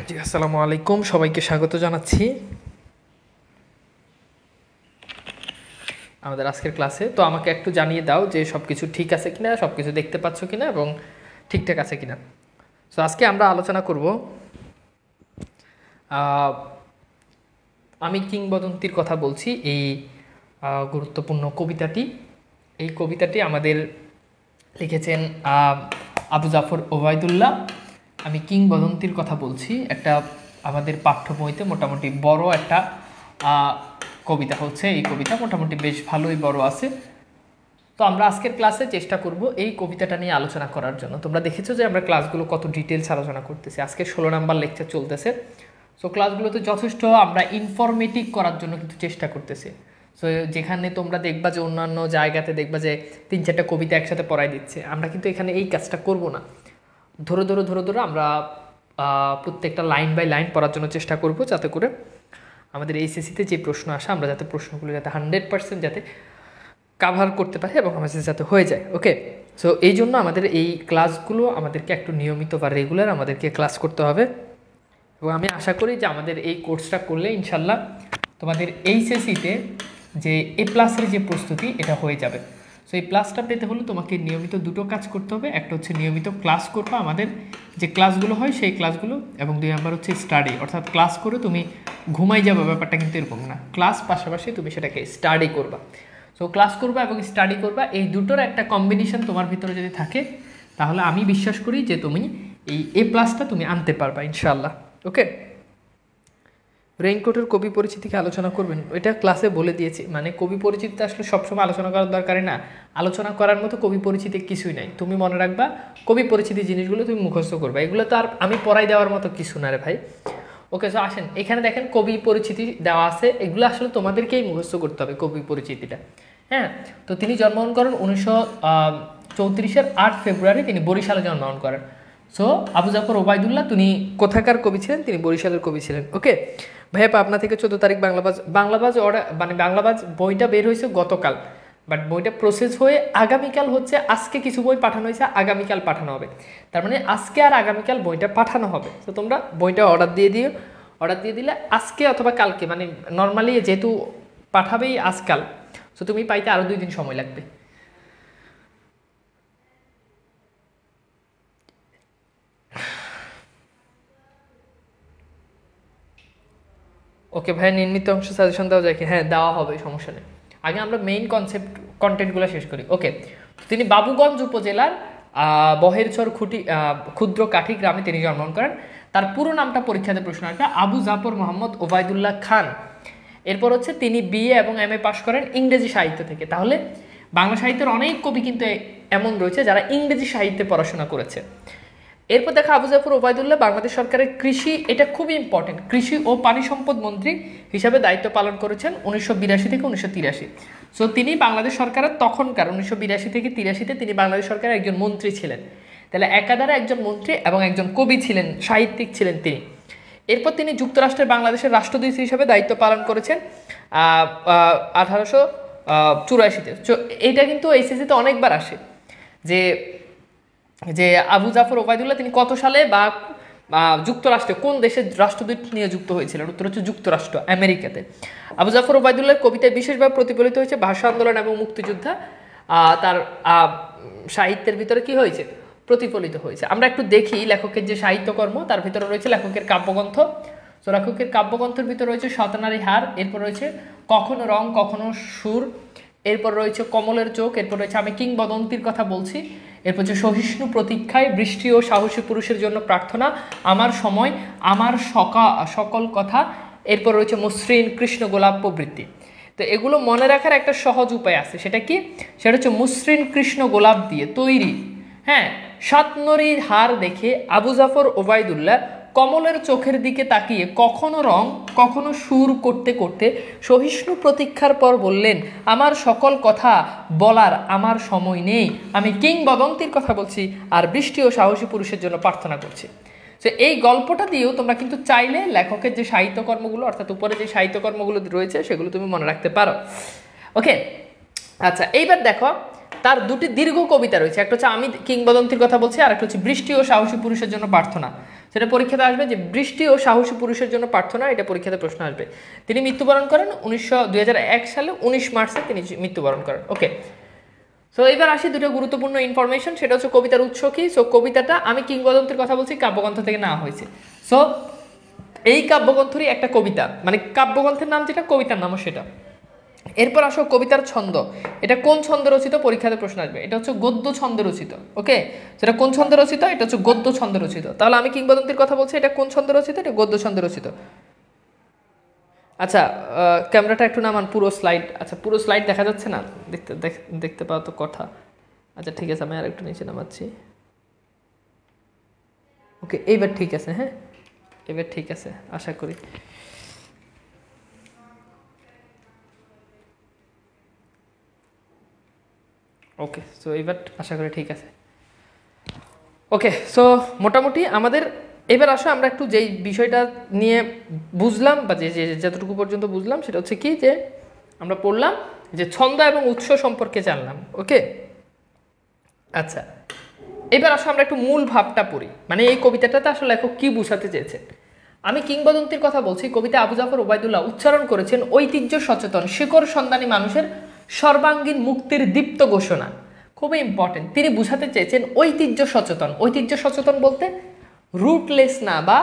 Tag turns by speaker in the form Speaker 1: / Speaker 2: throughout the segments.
Speaker 1: জি, আসসালামু আলাইকুম, সবাইকে স্বাগত জানাচ্ছি আমাদের আজকের ক্লাসে। তো আমাকে একটু জানিয়ে দাও যে সব কিছু ঠিক আছে কিনা, সব কিছু দেখতে পাচ্ছ কিনা এবং ঠিকঠাক আছে কিনা। তো আজকে আমরা আলোচনা করব আমি কিংবদন্তির কথা বলছি, এই গুরুত্বপূর্ণ কবিতাটি। এই কবিতাটি আমাদের লিখেছেন আবু জাফর ওবায়দুল্লাহ। আমি কিংবদন্তির কথা বলছি, একটা আমাদের পাঠ্য বইতে মোটামুটি বড় একটা কবিতা হচ্ছে। এই কবিতা মোটামুটি বেশ ভালোই বড় আছে। তো আমরা আজকের ক্লাসে চেষ্টা করব এই কবিতাটা নিয়ে আলোচনা করার জন্য। তোমরা দেখেছো যে আমরা ক্লাসগুলো কত ডিটেলস আলোচনা করতেছি। আজকে 16 নাম্বার লেকচার চলতেছে। সো ক্লাসগুলোতে যথেষ্ট আমরা ইনফরমেটিভ করার জন্য কিন্তু চেষ্টা করতেছি। সো যেখানে তোমরা দেখবা যে অন্যান্য জায়গাতে দেখবা যে 3-4টা কবিতা একসাথে পড়াই দিচ্ছে, আমরা কিন্তু এখানে এই কাজটা করব না। ধরে ধরে আমরা প্রত্যেকটা লাইন বাই লাইন পড়ার জন্য চেষ্টা করব, যাতে করে আমাদের এইচএসসিতে যে প্রশ্ন আসে আমরা যাতে প্রশ্নগুলো যাতে 100% যাতে কাভার করতে পারি এবং আমাদের যাতে হয়ে যায়। ওকে, সো এই জন্য আমাদের এই ক্লাসগুলো আমাদেরকে একটু নিয়মিত বা রেগুলার আমাদেরকে ক্লাস করতে হবে। এবং আমি আশা করি যে আমাদের এই কোর্সটা করলে ইনশাল্লাহ তোমাদের এইচএসসিতে যে A+-এর যে প্রস্তুতি এটা হয়ে যাবে। সো এই প্লাসটা পেতে হলে তোমাকে নিয়মিত দুটো কাজ করতে হবে। একটা হচ্ছে নিয়মিত ক্লাস করবা, আমাদের যে ক্লাসগুলো হয় সেই ক্লাসগুলো, এবং 2 নাম্বার হচ্ছে স্টাডি। অর্থাৎ ক্লাস করে তুমি ঘুমাই যাবে, ব্যাপারটা কিন্তু এরকম না। ক্লাস পাশাপাশি তুমি সেটাকে স্টাডি করবা। সো ক্লাস করবা এবং স্টাডি করবা, এই দুটোর একটা কম্বিনেশন তোমার ভিতরে যদি থাকে তাহলে আমি বিশ্বাস করি যে তুমি এই A+টা তুমি আনতে পারবা ইনশাআল্লাহ। ওকে, রেইনকোটের কবি পরিচিতিকে আলোচনা করবেন, এটা ক্লাসে বলে দিয়েছি। মানে কবি পরিচিতি আসলে সবসময় আলোচনা করার দরকার না, আলোচনা করার মতো কবি পরিচিতি কিছুই নাই। তুমি মনে রাখবা কবি পরিচিতি জিনিসগুলো তুমি মুখস্থ করবা, এগুলো তো আর আমি পড়াই দেওয়ার মতো কিছু না রে ভাই। ওকে, সো আসেন এখানে দেখেন কবি পরিচিতি দেওয়া আছে, এগুলো আসলে তোমাদেরকেই মুখস্থ করতে হবে কবি পরিচিতিটা। হ্যাঁ, তো তিনি জন্মগ্রহণ করেন 1934-এর 8 ফেব্রুয়ারি, তিনি বরিশালে জন্মগ্রহণ করেন। সো আবু জাফর ওবায়দুল্লাহ তিনি কোথাকার কবি ছিলেন? তিনি বরিশালের কবি ছিলেন। ওকে ভাইয়া, পাবনা থেকে 14 তারিখ বাংলাবাজ অর্ডার, মানে বাংলাবাজ বইটা বের হয়েছে গতকাল, বাট বইটা প্রসেস হয়ে আগামীকাল হচ্ছে। আজকে কিছু বই পাঠানো হয়েছে, আগামীকাল পাঠানো হবে। তার মানে আজকে আর আগামীকাল বইটা পাঠানো হবে। তো তোমরা বইটা অর্ডার দিয়ে দিও। অর্ডার দিয়ে দিলে আজকে অথবা কালকে, মানে নর্মালি যেহেতু পাঠাবেই আজকাল, সো তুমি পাইতে আরও 2 দিন সময় লাগবে। ওকে ভাইয়া, নির্মিত অংশ সাজেশন দেওয়া যায় কি? হ্যাঁ, দেওয়া হবে, সমস্যা নেই। আগে আমরা মেইন কন্টেন্টগুলো শেষ করি। ওকে, তিনি বাবুগঞ্জ উপজেলার বহেরচর ক্ষুদ্র কাঠি গ্রামে তিনি জন্মগ্রহণ করেন। তার পুরো নামটা পরীক্ষাতে প্রশ্ন আসবে, আবু জাফর মোহাম্মদ ওবায়দুল্লাহ খান। এরপর হচ্ছে তিনি BA এবং MA পাশ করেন ইংরেজি সাহিত্য থেকে। তাহলে বাংলা সাহিত্যের অনেক কবি কিন্তু এমন রয়েছে যারা ইংরেজি সাহিত্যে পড়াশোনা করেছে। এরপর দেখা আবু জাফর ওবায়দুল্লাহ বাংলাদেশ সরকারের কৃষি, এটা খুবই ইম্পর্টেন্ট, কৃষি ও পানি সম্পদ মন্ত্রী হিসাবে দায়িত্ব পালন করেছেন 1982 থেকে 1983। সো তিনি বাংলাদেশ সরকারের তখনকার 1982 থেকে 83-তে তিনি বাংলাদেশ সরকারের একজন মন্ত্রী ছিলেন। তাহলে একাধারে একজন মন্ত্রী এবং একজন কবি ছিলেন, সাহিত্যিক ছিলেন তিনি। এরপর তিনি যুক্তরাষ্ট্রের বাংলাদেশের রাষ্ট্রদূত হিসাবে দায়িত্ব পালন করেছেন 1884-তে। এটা কিন্তু এইচএসসিতে অনেকবার আসে যে যে আবু জাফর ওবায়দুল্লাহ তিনি কত সালে বা যুক্তরাষ্ট্রে কোন দেশের রাষ্ট্রদূত নিয়োজিত হয়েছিলেন? উত্তর হচ্ছে যুক্তরাষ্ট্র, আমেরিকাতে। আবু জাফর ওবায়দুল্লাহর কবিতায় বিশেষভাবে প্রতিফলিত হয়েছে ভাষা আন্দোলন এবং মুক্তিযোদ্ধা। তার সাহিত্যের ভিতরে কি হয়েছে? প্রতিফলিত হয়েছে। আমরা একটু দেখি লেখকের যে সাহিত্যকর্ম, তার ভিতরে রয়েছে লেখকের কাব্যগ্রন্থ। তো লেখকের কাব্যগ্রন্থের ভিতরে রয়েছে শতনারী হার, এরপর রয়েছে কখনো রং কখনো সুর, এরপর রয়েছে কমলের চোখ, এরপর রয়েছে আমি কিংবদন্তির কথা বলছি, এরপর হচ্ছে সহিষ্ণু প্রতীক্ষায়, বৃষ্টি ও সাহসী পুরুষের জন্য প্রার্থনা, আমার সময়, আমার সকল কথা, এরপর রয়েছে মসৃণ, কৃষ্ণ গোলাপ প্রবৃত্তি। তো এগুলো মনে রাখার একটা সহজ উপায় আছে, সেটা কি? সেটা হচ্ছে মসৃণ কৃষ্ণ গোলাপ দিয়ে তৈরি, হ্যাঁ, সাতনরীর হার দেখে আবু জাফর ওবায়দুল্লাহ কমলের চোখের দিকে তাকিয়ে কখনো রং কখনো সুর করতে করতে সহিষ্ণু প্রতীক্ষার পর বললেন, আমার সকল কথা বলার আমার সময় নেই, আমি কিংবদন্তির কথা বলছি আর বৃষ্টি ও সাহসী পুরুষের জন্য প্রার্থনা করছি। তো এই গল্পটা দিয়েও তোমরা কিন্তু চাইলে লেখকের যে সাহিত্যকর্মগুলো, অর্থাৎ উপরে যে সাহিত্যকর্মগুলো রয়েছে সেগুলো তুমি মনে রাখতে পারো। ওকে, আচ্ছা, এইবার দেখো তার 2টি দীর্ঘ কবিতা রয়েছে, একটা হচ্ছে আমি কিংবদন্তির কথা বলছি আর একটা হচ্ছে বৃষ্টি ও সাহসী পুরুষের জন্য প্রার্থনা। সেটা পরীক্ষাতে আসবে যে বৃষ্টি ও সাহসী পুরুষের জন্য প্রার্থনা, এটা পরীক্ষাতে প্রশ্ন আসবে। তিনি মৃত্যুবরণ করেন 2001 সালে 19 মার্চে তিনি মৃত্যুবরণ করেন। ওকে, সো এবার আসি দুটো গুরুত্বপূর্ণ ইনফরমেশন, সেটা হচ্ছে কবিতার উৎস কি। সো কবিতাটা, আমি কিংবদন্তির কথা বলছি, কাব্যগ্রন্থ থেকে নেওয়া হয়েছে। সো এই কাব্যগ্রন্থরই একটা কবিতা, মানে কাব্যগ্রন্থের নাম যেটা, কবিতার নামও সেটা। এরপর আসো কবিতার ছন্দ, এটা কোন ছন্দে রচিত, পরীক্ষাতে প্রশ্ন আসবে। এটা হচ্ছে গদ্য ছন্দে রচিত। ওকে, সেটা কোন ছন্দে রচিত, এটা হচ্ছে গদ্য ছন্দে রচিত। তাহলে আমি কিংবদন্তির কথা বলছি, এটা কোন ছন্দে রচিত, এটা গদ্য ছন্দে রচিত। আচ্ছা, ক্যামেরাটা একটু নামান, পুরো স্লাইড, আচ্ছা পুরো স্লাইড দেখা যাচ্ছে না, দেখতে পাওয়া তো কথা। আচ্ছা ঠিক আছে, আমি আর একটু নিচে নামাচ্ছি। ওকে, এইবার ঠিক আছে, হ্যাঁ এবার ঠিক আছে আশা করি। ওকে, সো এবার আশা করি ঠিক আছে। ওকে, সো মোটামুটি আমাদের এবার আসো আমরা একটু যেই বিষয়টা নিয়ে বুঝলাম, বা যে যতটুকু পর্যন্ত বুঝলাম, সেটা হচ্ছে কি, যে আমরা পড়লাম যে ছন্দ এবং উৎস সম্পর্কে জানলাম। ওকে, আচ্ছা এবার আসো আমরা একটু মূল ভাবটা পড়ি, মানে এই কবিতাটাতে আসলে লেখক কি বোঝাতে চেয়েছেন। আমি কিংবদন্তির কথা বলছি, কবিতা আবু জাফর ওবায়দুল্লাহ উচ্চারণ করেছেন ঐতিহ্য সচেতন শিকড় সন্ধানী মানুষের সর্বাঙ্গীন মুক্তির দীপ্ত ঘোষণা। খুবই ইম্পর্টেন্ট, তিনি বুঝাতে চেয়েছেন ঐতিহ্য সচেতন। ঐতিহ্য সচেতন বলতে রুটলেস না, বা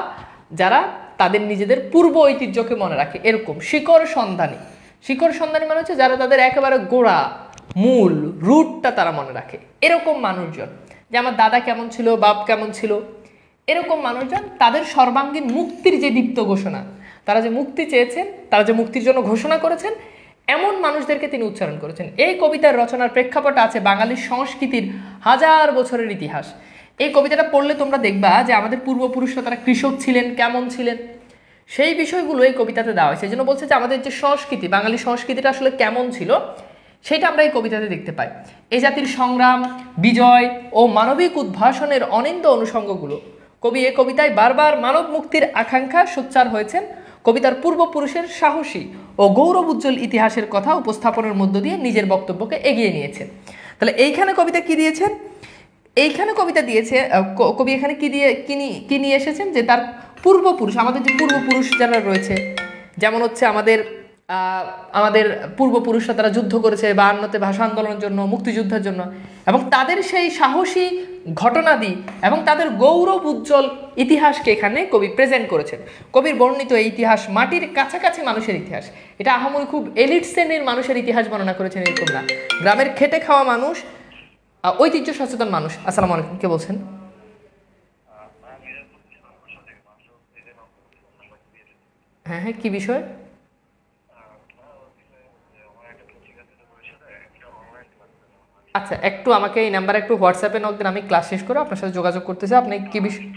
Speaker 1: যারা তাদের নিজেদের পূর্ব ঐতিহ্যকে মনে রাখে এরকম। শিকড় সন্ধানী, শিকড় সন্ধানী মানে হচ্ছে যারা তাদের একেবারে গোড়া মূল রুটটা তারা মনে রাখে, এরকম মানুষজন। যে আমার দাদা কেমন ছিল, বাপ কেমন ছিল, এরকম মানুষজন তাদের সর্বাঙ্গীন মুক্তির যে দীপ্ত ঘোষণা, তারা যে মুক্তি চেয়েছেন, তারা যে মুক্তির জন্য ঘোষণা করেছেন, এমন মানুষদেরকে তিনি উচ্চারণ করেছেন। এই কবিতার রচনার প্রেক্ষাপটে আছে বাঙালির সংস্কৃতির হাজার বছরের ইতিহাস। এই কবিতাটা পড়লে তোমরা দেখবা যে আমাদের পূর্বপুরুষরা তারা কৃষক ছিলেন, কেমন ছিলেন, সেই বিষয়গুলো এই কবিতাতে দেওয়া হয়েছে। এই জন্য বলছে যে আমাদের যে সংস্কৃতি, বাঙালি সংস্কৃতিটা আসলে কেমন ছিল, সেটা আমরা এই কবিতাতে দেখতে পাই। এই জাতির সংগ্রাম, বিজয় ও মানবিক উদ্ভাসনের অনিন্দ অনুষঙ্গগুলো কবি এই কবিতায় বারবার মানব মুক্তির আকাঙ্ক্ষা সোচ্চার হয়েছেন। কবিতার পূর্বপুরুষের সাহসী ও গৌরব উজ্জ্বল ইতিহাসের কথা উপস্থাপনের মধ্য দিয়ে নিজের বক্তব্যকে এগিয়ে নিয়েছেন। তাহলে এইখানে কবিতা কি দিয়েছেন, এইখানে কবিতা দিয়েছে কবি এখানে কি নিয়ে এসেছেন, যে তার পূর্বপুরুষ, আমাদের যে পূর্বপুরুষ যারা রয়েছে, যেমন হচ্ছে আমাদের পূর্বপুরুষরা তারা যুদ্ধ করেছে 52তে ভাষা আন্দোলনের জন্য, মুক্তিযুদ্ধের জন্য, এবং তাদের সেই সাহসী ঘটনাদি এবং তাদের গৌরব উজ্জ্বল ইতিহাসকে এখানে কবি প্রেজেন্ট করেছেন। কবির বর্ণিত এই ইতিহাস মাটির কাছাকাছি মানুষের ইতিহাস, এটা আহামরি খুব এলিট শ্রেণীর মানুষের ইতিহাস বর্ণনা করেছেন এরকম না, গ্রামের খেটে খাওয়া মানুষ, ঐতিহ্য সচেতন মানুষ। আসসালামু আলাইকুম, কে বলছেন? হ্যাঁ হ্যাঁ, কি বিষয়? আচ্ছা, একটু আমাকে এই নাম্বারে একটু হোয়াটসঅ্যাপে নক দেন, আমি ক্লাস শেষ করে আপনার সাথে যোগাযোগ করতেছি। আপনি কি বিষয়?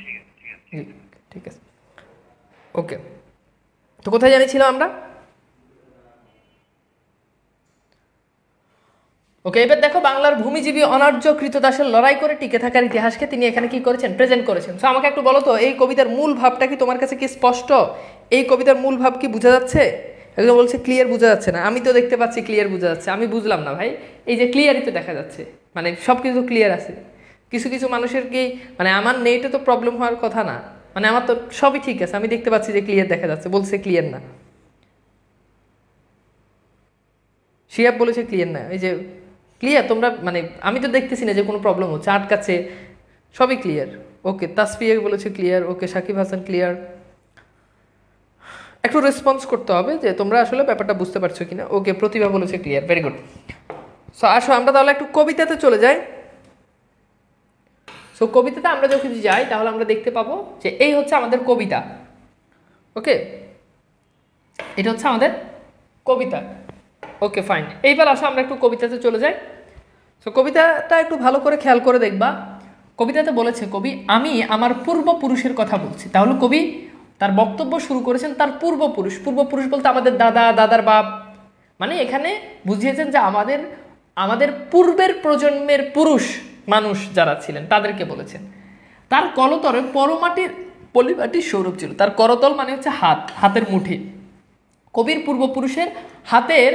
Speaker 1: জি ঠিক আছে, ওকে। তো কোথায় জানিয়েছিলাম আমরা? ওকে, এবার দেখো বাংলার ভূমিজীবী অনার্য কৃতদাসের লড়াই করে টিকে থাকার ইতিহাসকে তিনি এখানে কি করেছেন, প্রেজেন্ট করেছেন। সো আমাকে একটু বলো তো, এই কবিতার মূল ভাবটা কি তোমার কাছে কি স্পষ্ট? এই কবিতার মূল ভাব কি বোঝা যাচ্ছে? একদম বলছে ক্লিয়ার বোঝা যাচ্ছে না। আমি তো দেখতে পাচ্ছি ক্লিয়ার বোঝা যাচ্ছে, আমি বুঝলাম না ভাই। এই যে ক্লিয়ারই তো দেখা যাচ্ছে, মানে সব কিছু ক্লিয়ার আছে। কিছু কিছু মানুষের কি, মানে আমার নেটে তো প্রবলেম হওয়ার কথা না, মানে আমার তো সবই ঠিক আছে, আমি দেখতে পাচ্ছি যে ক্লিয়ার দেখা যাচ্ছে, বলছে ক্লিয়ার না। শিয়াব বলেছে ক্লিয়ার না, এই যে ক্লিয়ার তোমরা, মানে আমি তো দেখতেছি না যে কোনো প্রবলেম হচ্ছে, আটকাচ্ছে, সবই ক্লিয়ার। ওকে, তাসফিয়া বলেছে ক্লিয়ার। ওকে, সাকিব হাসান ক্লিয়ার। একটু রেসপন্স করতে হবে যে তোমরা আসলে ব্যাপারটা বুঝতে পারছো কিনা। ওকে, প্রতিভা বলেছে ক্লিয়ার, ভেরি গুড। সো আসো আমরা তাহলে একটু কবিতাতে চলে যাই। সো কবিতাতে আমরা যখন যাই তাহলে আমরা দেখতে পাবো যে এই হচ্ছে আমাদের কবিতা। ওকে, এটা হচ্ছে আমাদের কবিতা। ওকে ফাইন, এইবার আসো আমরা একটু কবিতাতে চলে যাই। সো কবিতাটা একটু ভালো করে খেয়াল করে দেখবা। কবিতাতে বলেছে কবি, আমি আমার পূর্বপুরুষের কথা বলছি। তাহলে কবি তার বক্তব্য শুরু করেছেন তার পূর্বপুরুষ। পূর্বপুরুষ বলতে আমাদের দাদা, দাদার বাপ, মানে এখানে বুঝিয়েছেন যে আমাদের পূর্বের প্রজন্মের পুরুষ মানুষ যারা ছিলেন তাদেরকে বলেছেন। তার কলতরে পলিমাটির সৌরভ ছিল। তার করতল মানে হচ্ছে হাতের মুঠি। কবির পূর্বপুরুষের হাতের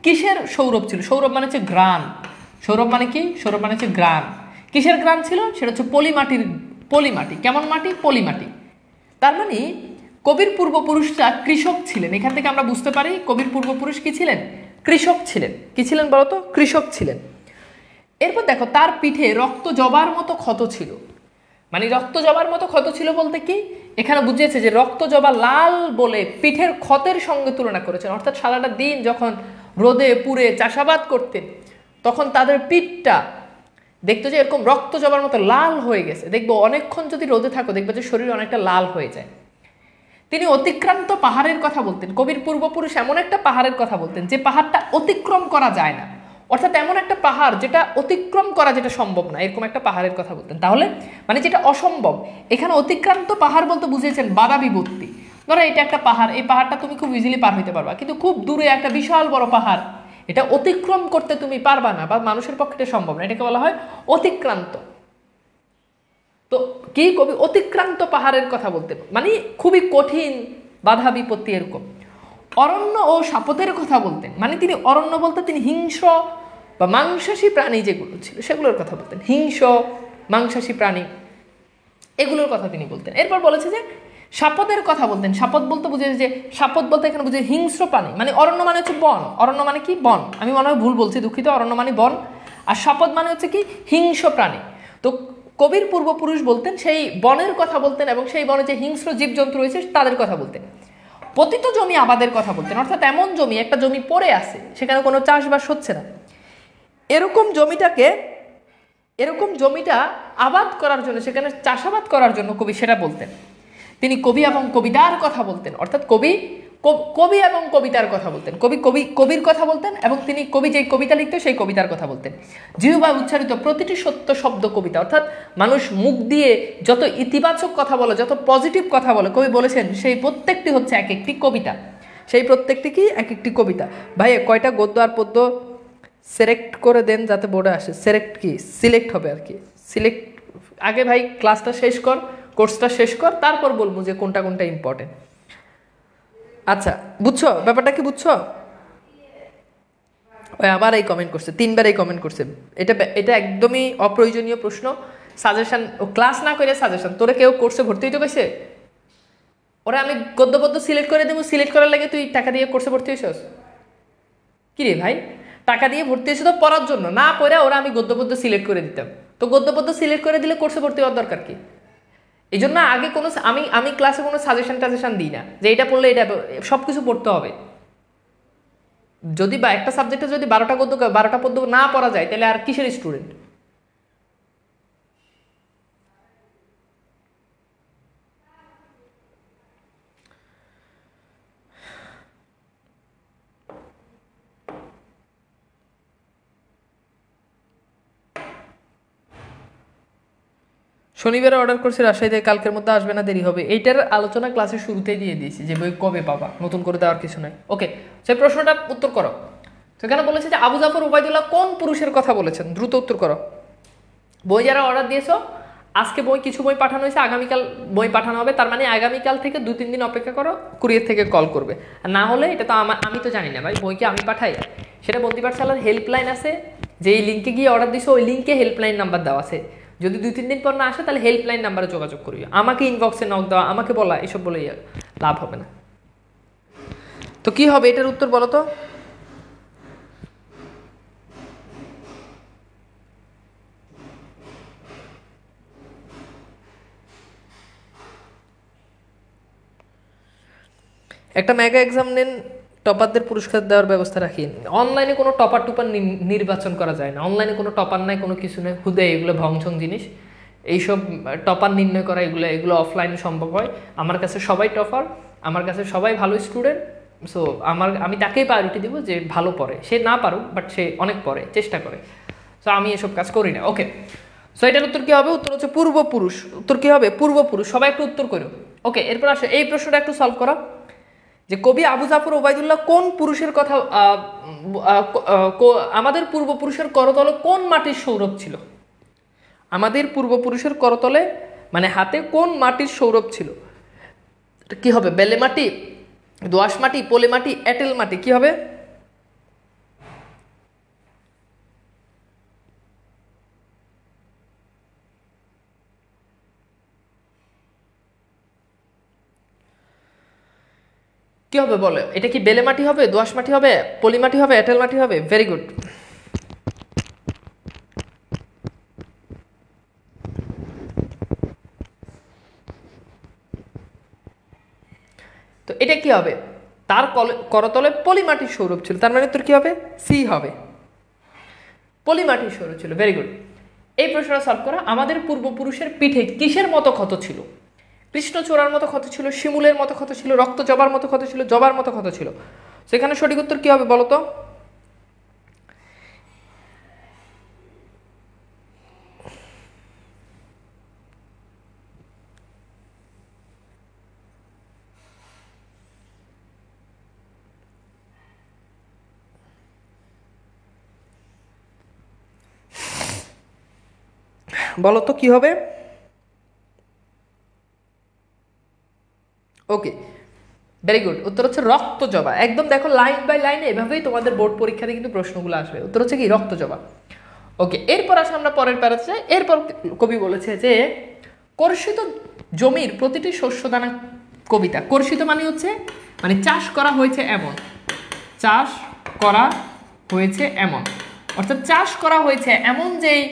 Speaker 1: কিসের সৌরভ ছিল? সৌরভ মানে হচ্ছে গ্রান। সৌরভ মানে কি? সৌরভ মানে হচ্ছে গ্রান। কিসের গ্রান ছিল? সেটা হচ্ছে পলিমাটির পলিমাটি। কেমন মাটি? পলিমাটি। তার মানে কবির পূর্বপুরুষরা কৃষক ছিলেন। এখান থেকে আমরা বুঝতে পারি কবির পূর্বপুরুষ কি ছিলেন? কৃষক ছিলেন। কি ছিলেন বলতো? কৃষক ছিলেন। এরপর দেখো তার পিঠে রক্ত জবার মতো ক্ষত ছিল। মানে রক্ত জবার মতো ক্ষত ছিল বলতে কি, এখানে বুঝিয়েছে যে রক্ত জবা লাল বলে পিঠের ক্ষতের সঙ্গে তুলনা করেছেন। অর্থাৎ সারাটা দিন যখন রোদে পুড়ে চাষাবাদ করতেন তখন তাদের পিঠটা দেখতো যে এরকম রক্ত জবার মতো লাল হয়ে গেছে। দেখবো অনেকক্ষণ যদি রোদে থাকো দেখবে যে শরীর অনেকটা লাল হয়ে যায়। তিনি অতিক্রান্ত পাহাড়ের কথা বলতেন। কবির পূর্বপুরুষ এমন একটা পাহাড়ের কথা বলতেন যে পাহাড়টা অতিক্রম করা যায় না, অর্থাৎ এমন একটা পাহাড় যেটা অতিক্রম করা যেটা সম্ভব না, এরকম একটা পাহাড়ের কথা বলতেন। তাহলে মানে যেটা অসম্ভব, এখানে অতিক্রান্ত পাহাড় বলতে বুঝিয়েছেন বাধা বিপত্তি। ধরো এটা একটা পাহাড়, এই পাহাড়টা তুমি খুব ইজিলি পার হইতে পারবা, কিন্তু খুব দূরে একটা বিশাল বড় পাহাড়, এটা অতিক্রম করতে তুমি পারবা না বা মানুষের পক্ষে এটা সম্ভব না, এটাকে বলা হয় অতিক্রান্ত। তো কি কবি অতিক্রান্ত পাহাড়ের কথা বলতেন, মানে খুবই কঠিন বাধা বিপত্তি এরকম। অরণ্য ও সাপতের কথা বলতেন, মানে তিনি অরণ্য বলতে তিনি হিংস্র বা মাংসাশী প্রাণী যেগুলো ছিল সেগুলোর কথা বলতেন। হিংস্র মাংসাশী প্রাণী এগুলোর কথা তিনি বলতেন। এরপর বলেছে যে সাপদের কথা বলতেন। সাপদ বলতে বুঝে যে সাপদ বলতে এখানে বুঝে হিংস্র প্রাণী, মানে অরণ্য মানে হচ্ছে বন। অরণ্য মানে কি? বন। আমি মনে হয় ভুল বলছি, দুঃখিত। অরণ্য মানে বন, আর সাপদ মানে হচ্ছে কি? হিংস্র প্রাণী। তো কবির পূর্বপুরুষ বলতেন সেই বনের কথা বলতেন এবং সেই বনে যে হিংস্র জীবজন্তু রয়েছে তাদের কথা বলতেন। পতিত জমি আবাদের কথা বলতেন, অর্থাৎ এমন জমি, একটা জমি পড়ে আছে সেখানে কোনো চাষবাস হচ্ছে না, এরকম জমিটা আবাদ করার জন্য, সেখানে চাষাবাদ করার জন্য কবি সেটা বলতেন। তিনি কবি এবং কবিতার কথা বলতেন, অর্থাৎ কবি এবং কবিতার কথা বলতেন। কবির কথা বলতেন এবং তিনি কবি যে কবিতা লিখতেন সেই কবিতার কথা বলতেন। জিহ্বায় উচ্চারিত প্রতিটি সত্য শব্দ কবিতা, অর্থাৎ মানুষ মুখ দিয়ে যত ইতিবাচক কথা বলে, যত পজিটিভ কথা বলে, কবি বলেছেন সেই প্রত্যেকটি হচ্ছে এক একটি কবিতা। সেই প্রত্যেকটি কি? এক একটি কবিতা। ভাই কয়টা গদ্য আর পদ্য সিলেক্ট করে দেন যাতে বোর্ডে আসে। সিলেক্ট কি? সিলেক্ট হবে আর কি। সিলেক্ট আগে ভাই ক্লাসটা শেষ কর, কোর্সটা শেষ কর, তারপর বলবো যে কোনটা কোনটা ইম্পর্টেন্ট। আচ্ছা বুঝছো ব্যাপারটা কি? বুঝছো? ওই আবার এই কমেন্ট করছে, 3বার এই কমেন্ট করছে। এটা একদমই অপ্রয়োজনীয় প্রশ্ন। সাজেশন ও ক্লাস না করে সাজেশন, তোরা কেউ কোর্সে ভর্তি হইতে পারছে? ওরা আমি গদ্য পদ্য সিলেক্ট করে দেবো, সিলেক্ট করার লাগে তুই টাকা দিয়ে কোর্সে ভর্তি হয়েছিস? কি রে ভাই, টাকা দিয়ে ভর্তি হয়েছে তো পড়ার জন্য, না পড়ে ওরা আমি গদ্য পদ্য সিলেক্ট করে দিতাম। তো গদ্য পদ্য সিলেক্ট করে দিলে কোর্সে ভর্তি হওয়ার দরকার কি? এই জন্য আগে কোনো আমি ক্লাসে কোনো সাজেশন দিই না যে এটা পড়লে এটা সব কিছু পড়তে হবে। যদি বা একটা সাবজেক্টে যদি 12টা গদ্য 12টা পদ্য না পড়া যায় তাহলে আর কিসের স্টুডেন্ট? শনিবারে অর্ডার করছি রাজশাহী থেকে, কালকের মধ্যে আসবে না, দেরি হবে। এইটার আলোচনা ক্লাসের শুরুতেই দিয়ে দিয়েছি যে বই কবে পাবা, নতুন করে দেওয়ার কিছু নাই। ওকে, সেই প্রশ্নটা উত্তর করো। সেখানে বলেছে যে আবু জাফর ওবায়দুল্লাহ কোন পুরুষের কথা বলেছেন? দ্রুত উত্তর করো। বই যারা অর্ডার দিয়েছো, আজকে কিছু বই পাঠানো হয়েছে, আগামীকাল বই পাঠানো হবে। তার মানে আগামীকাল থেকে 2-3 দিন অপেক্ষা করো, কুরিয়ার থেকে কল করবে। আর না হলে এটা তো আমি তো জানি না ভাই, বইকে আমি পাঠাই, সেটা বন্দি পাঠশালার হেল্পলাইন আছে, যে এই লিঙ্কে গিয়ে অর্ডার দিছো ওই লিঙ্কে হেল্পলাইন নাম্বার দেওয়া আছে। যদি 2-3 দিন পর না আসে তাহলে হেল্পলাইন নাম্বারে যোগাযোগ করবি। আমাকে ইনবক্সে নক দেওয়া, আমাকে বলা, এসব বলে লাভ হবে না। তো কি হবে এটার উত্তর বলো তো? একটা মেগা এক্সাম নেন, টপারদের পুরস্কার দেওয়ার ব্যবস্থা রাখি। অনলাইনে কোনো টপার টুপার নির্বাচন করা যায় না। অনলাইনে কোনো টপার নাই, কোনো কিছু নেই, খুদে এগুলো ভংসং জিনিস। এইসব টপার নির্ণয় করা এগুলো অফলাইনে সম্ভব হয়। আমার কাছে সবাই টপার, আমার কাছে সবাই ভালো স্টুডেন্ট। সো আমি তাকেই প্রায়োরিটি দেবো যে ভালো পড়ে, সে না পারুক বাট সে অনেক পড়ে, চেষ্টা করে। সো আমি এসব কাজ করি না। ওকে, সো এটার উত্তর কী হবে? উত্তর হচ্ছে পূর্বপুরুষ। উত্তর কী হবে? পূর্বপুরুষ। সবাই একটু উত্তর করো। ওকে, এরপর আসে এই প্রশ্নটা একটু সলভ করা, যে কবি আবু জাফর ওবায়দুল্লাহ কোন পুরুষের কথা, আমাদের পূর্বপুরুষের করতলে কোন মাটির সৌরভ ছিল? আমাদের পূর্বপুরুষের করতলে মানে হাতে কোন মাটির সৌরভ ছিল? কি হবে? বেলে মাটি, দোআঁশ মাটি, পলি মাটি, এঁটেল মাটি, কি হবে? কি হবে বলো, এটা কি বেলে মাটি হবে, দোআঁশ মাটি হবে, পলি মাটি হবে, এঁটেল মাটি হবে? Very good. তো এটা কি হবে, তার করতলে পলি মাটির সৌরভ ছিল, তার মানে তোর কি হবে, সি হবে, পলি মাটির সৌরভ ছিল। Very good. এই প্রশ্নটা সলভ করা। আমাদের পূর্বপুরুষের পিঠে কিসের মতো ক্ষত ছিল? কৃষ্ণচূড়ার মতো ক্ষত ছিল, শিমুলের মতো ক্ষত ছিল, রক্ত জবার মতো ক্ষত ছিল, জবার মতো ক্ষত ছিল। সেখানে সঠিক উত্তর কি হবে বলো তো? বলো তো কি হবে? ওকে, ভেরি গুড। উত্তর হচ্ছে রক্ত জবা। একদম দেখো লাইন বাই লাইনে এভাবেই তোমাদের বোর্ড পরীক্ষাতে কিন্তু প্রশ্নগুলো আসবে। উত্তর হচ্ছে কি, রক্ত জবা। ওকে, এরপর আসলে আমরা পরের প্যারাতে যাই। এরপর কবি বলেছে যে কর্ষিত জমির প্রতিটি শস্যদানা কবিতা। কর্ষিত মানে হচ্ছে মানে চাষ করা হয়েছে এমন, চাষ করা হয়েছে এমন, অর্থাৎ চাষ করা হয়েছে এমন যেই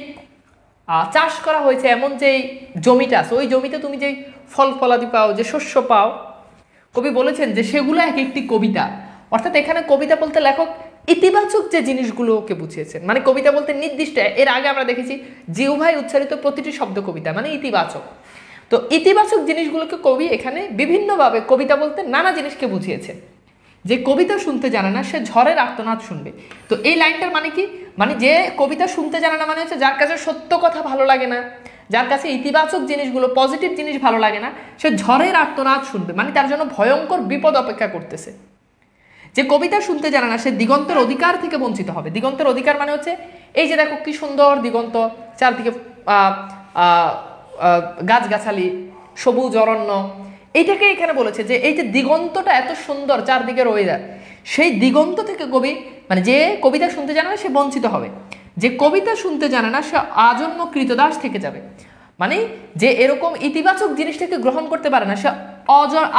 Speaker 1: চাষ করা হয়েছে এমন যেই জমিটা আছে, ওই জমিতে তুমি যেই ফল ফলাদি পাও, যে শস্য পাও, কবি বলেছেন যে সেগুলো এক একটি কবিতা। অর্থাৎ এখানে কবিতা বলতে লেখক ইতিবাচক যে জিনিসগুলোকে বুঝিয়েছেন। মানে কবিতা বলতে নির্দিষ্ট, এর আগে আমরা দেখেছি জিহ্বায় উচ্চারিত প্রতিটি শব্দ কবিতা, মানে ইতিবাচক। তো ইতিবাচক জিনিসগুলোকে কবি এখানে বিভিন্নভাবে কবিতা বলতে নানা জিনিসকে বুঝিয়েছেন। যে কবিতা শুনতে জানে না সে ঝড়ের আর্তনাদ শুনবে। তো এই লাইনটার মানে কি, মানে যে কবিতা শুনতে জানে না মানে হচ্ছে যার কাছে সত্য কথা ভালো লাগে না, যার কাছে ইতিবাচক জিনিসগুলো পজিটিভ জিনিস ভালো লাগে না, সে ঝড়ের আর্তনাদ শুনবে, মানে তার জন্য ভয়ঙ্কর বিপদ অপেক্ষা করতেছে। যে কবিতা শুনতে জানে না সে দিগন্তের অধিকার থেকে বঞ্চিত হবে। দিগন্তের অধিকার মানে হচ্ছে এই যে দেখো কি সুন্দর দিগন্ত, চারদিকে গাছগাছালি, সবুজ অরণ্য, এইটাকে এখানে বলেছে যে এই যে দিগন্তটা এত সুন্দর চারদিকে ওয়েদার, সেই দিগন্ত থেকে কবি মানে যে কবিতা শুনতে জানে না সে বঞ্চিত হবে, যে কবিতা শুনতে জানে না সে আজন্ম কৃতদাস থেকে যাবে। মানে যে এরকম ইতিবাচক জিনিসটাকে গ্রহণ করতে পারে না সে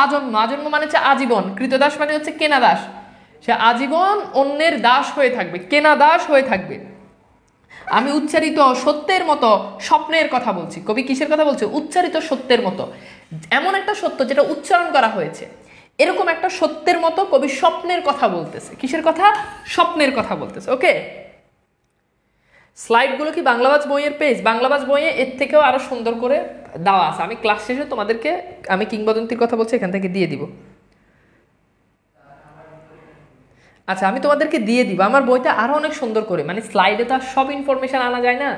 Speaker 1: আজন্ম, আজন্ম মানে হচ্ছে আজীবন, কৃতদাস মানে হচ্ছে কেনা দাস, সে আজীবন অন্যের দাস হয়ে থাকবে, কেনা দাস হয়ে থাকবে। আমি উচ্চারিত সত্যের মতো স্বপ্নের কথা বলছি। কবি কিসের কথা বলছে? উচ্চারিত সত্যের মতো, এমন একটা সত্য যেটা উচ্চারণ করা হয়েছে, এরকম একটা সত্যের মতো কবি স্বপ্নের কথা বলতেছে। কিসের কথা? স্বপ্নের কথা বলতেছে। ওকে, স্লাইডগুলো কি বাংলাবাজ বইয়ের পেজ? বাংলাবাজ বইয়ে এর থেকেও আরো সুন্দর করে দেওয়া আছে। আমি ক্লাস শেষে তোমাদেরকে, আমি কিংবদন্তির কথা বলছি, এখান থেকে দিয়ে দিব। আচ্ছা, আমি তোমাদেরকে দিয়ে দিব আমার বইটা আরো অনেক সুন্দর করে, মানে স্লাইডে তো আর সব ইনফরমেশন আনা যায় না।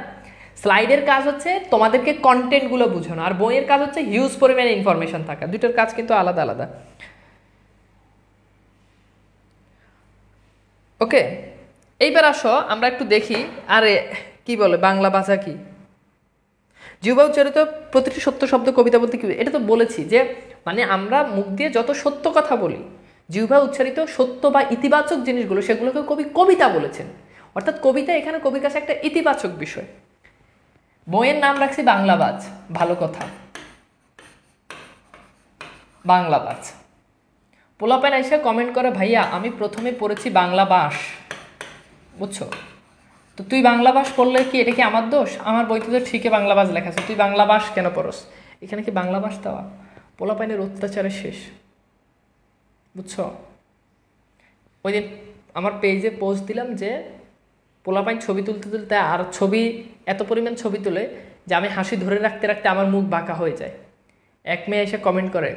Speaker 1: স্লাইডের কাজ হচ্ছে তোমাদেরকে কন্টেন্টগুলো বুঝানো, আর বইয়ের কাজ হচ্ছে হিউজ পরিমাণে ইনফরমেশন থাকা। দুটোর কাজ কিন্তু আলাদা আলাদা। ওকে, এইবার আসো আমরা একটু দেখি, আরে কি বলে বাংলা ভাষা কি, জিহ্বা উচ্চারিত প্রতিটি সত্য শব্দ কবিতা বলতে কি, এটা তো বলেছি যে মানে আমরা মুখ দিয়ে যত সত্য কথা বলি, জিহ্বা উচ্চারিত সত্য বা ইতিবাচক জিনিসগুলো সেগুলোকে কবি কবিতা বলেছেন। অর্থাৎ কবিতা এখানে কবির কাছে একটা ইতিবাচক বিষয়। বইয়ের নাম রাখছি বাংলাবাজ, ভালো কথা, বাংলাবাজ। পোলাপেন এসে কমেন্ট করে ভাইয়া আমি প্রথমে পড়েছি বাংলা বাস, বুঝছো? তো তুই বাংলা বাস পড়লে কি এটা কি আমার দোষ? আমার বইতে তো ঠিকই বাংলা বাস লেখা আছে, তুই বাংলা বাস কেন পড়স? এখানে কি বাংলা বাস দেওয়া? পোলাপাইনের অত্যাচারের শেষ, বুঝছো? ওই দিন আমার পেজে পোস্ট দিলাম যে পোলাপাইন ছবি তুলতে তুলতে আর ছবি এত পরিমাণ ছবি তুলে যে আমি হাসি ধরে রাখতে রাখতে আমার মুখ বাঁকা হয়ে যায়। এক মেয়ে এসে কমেন্ট করে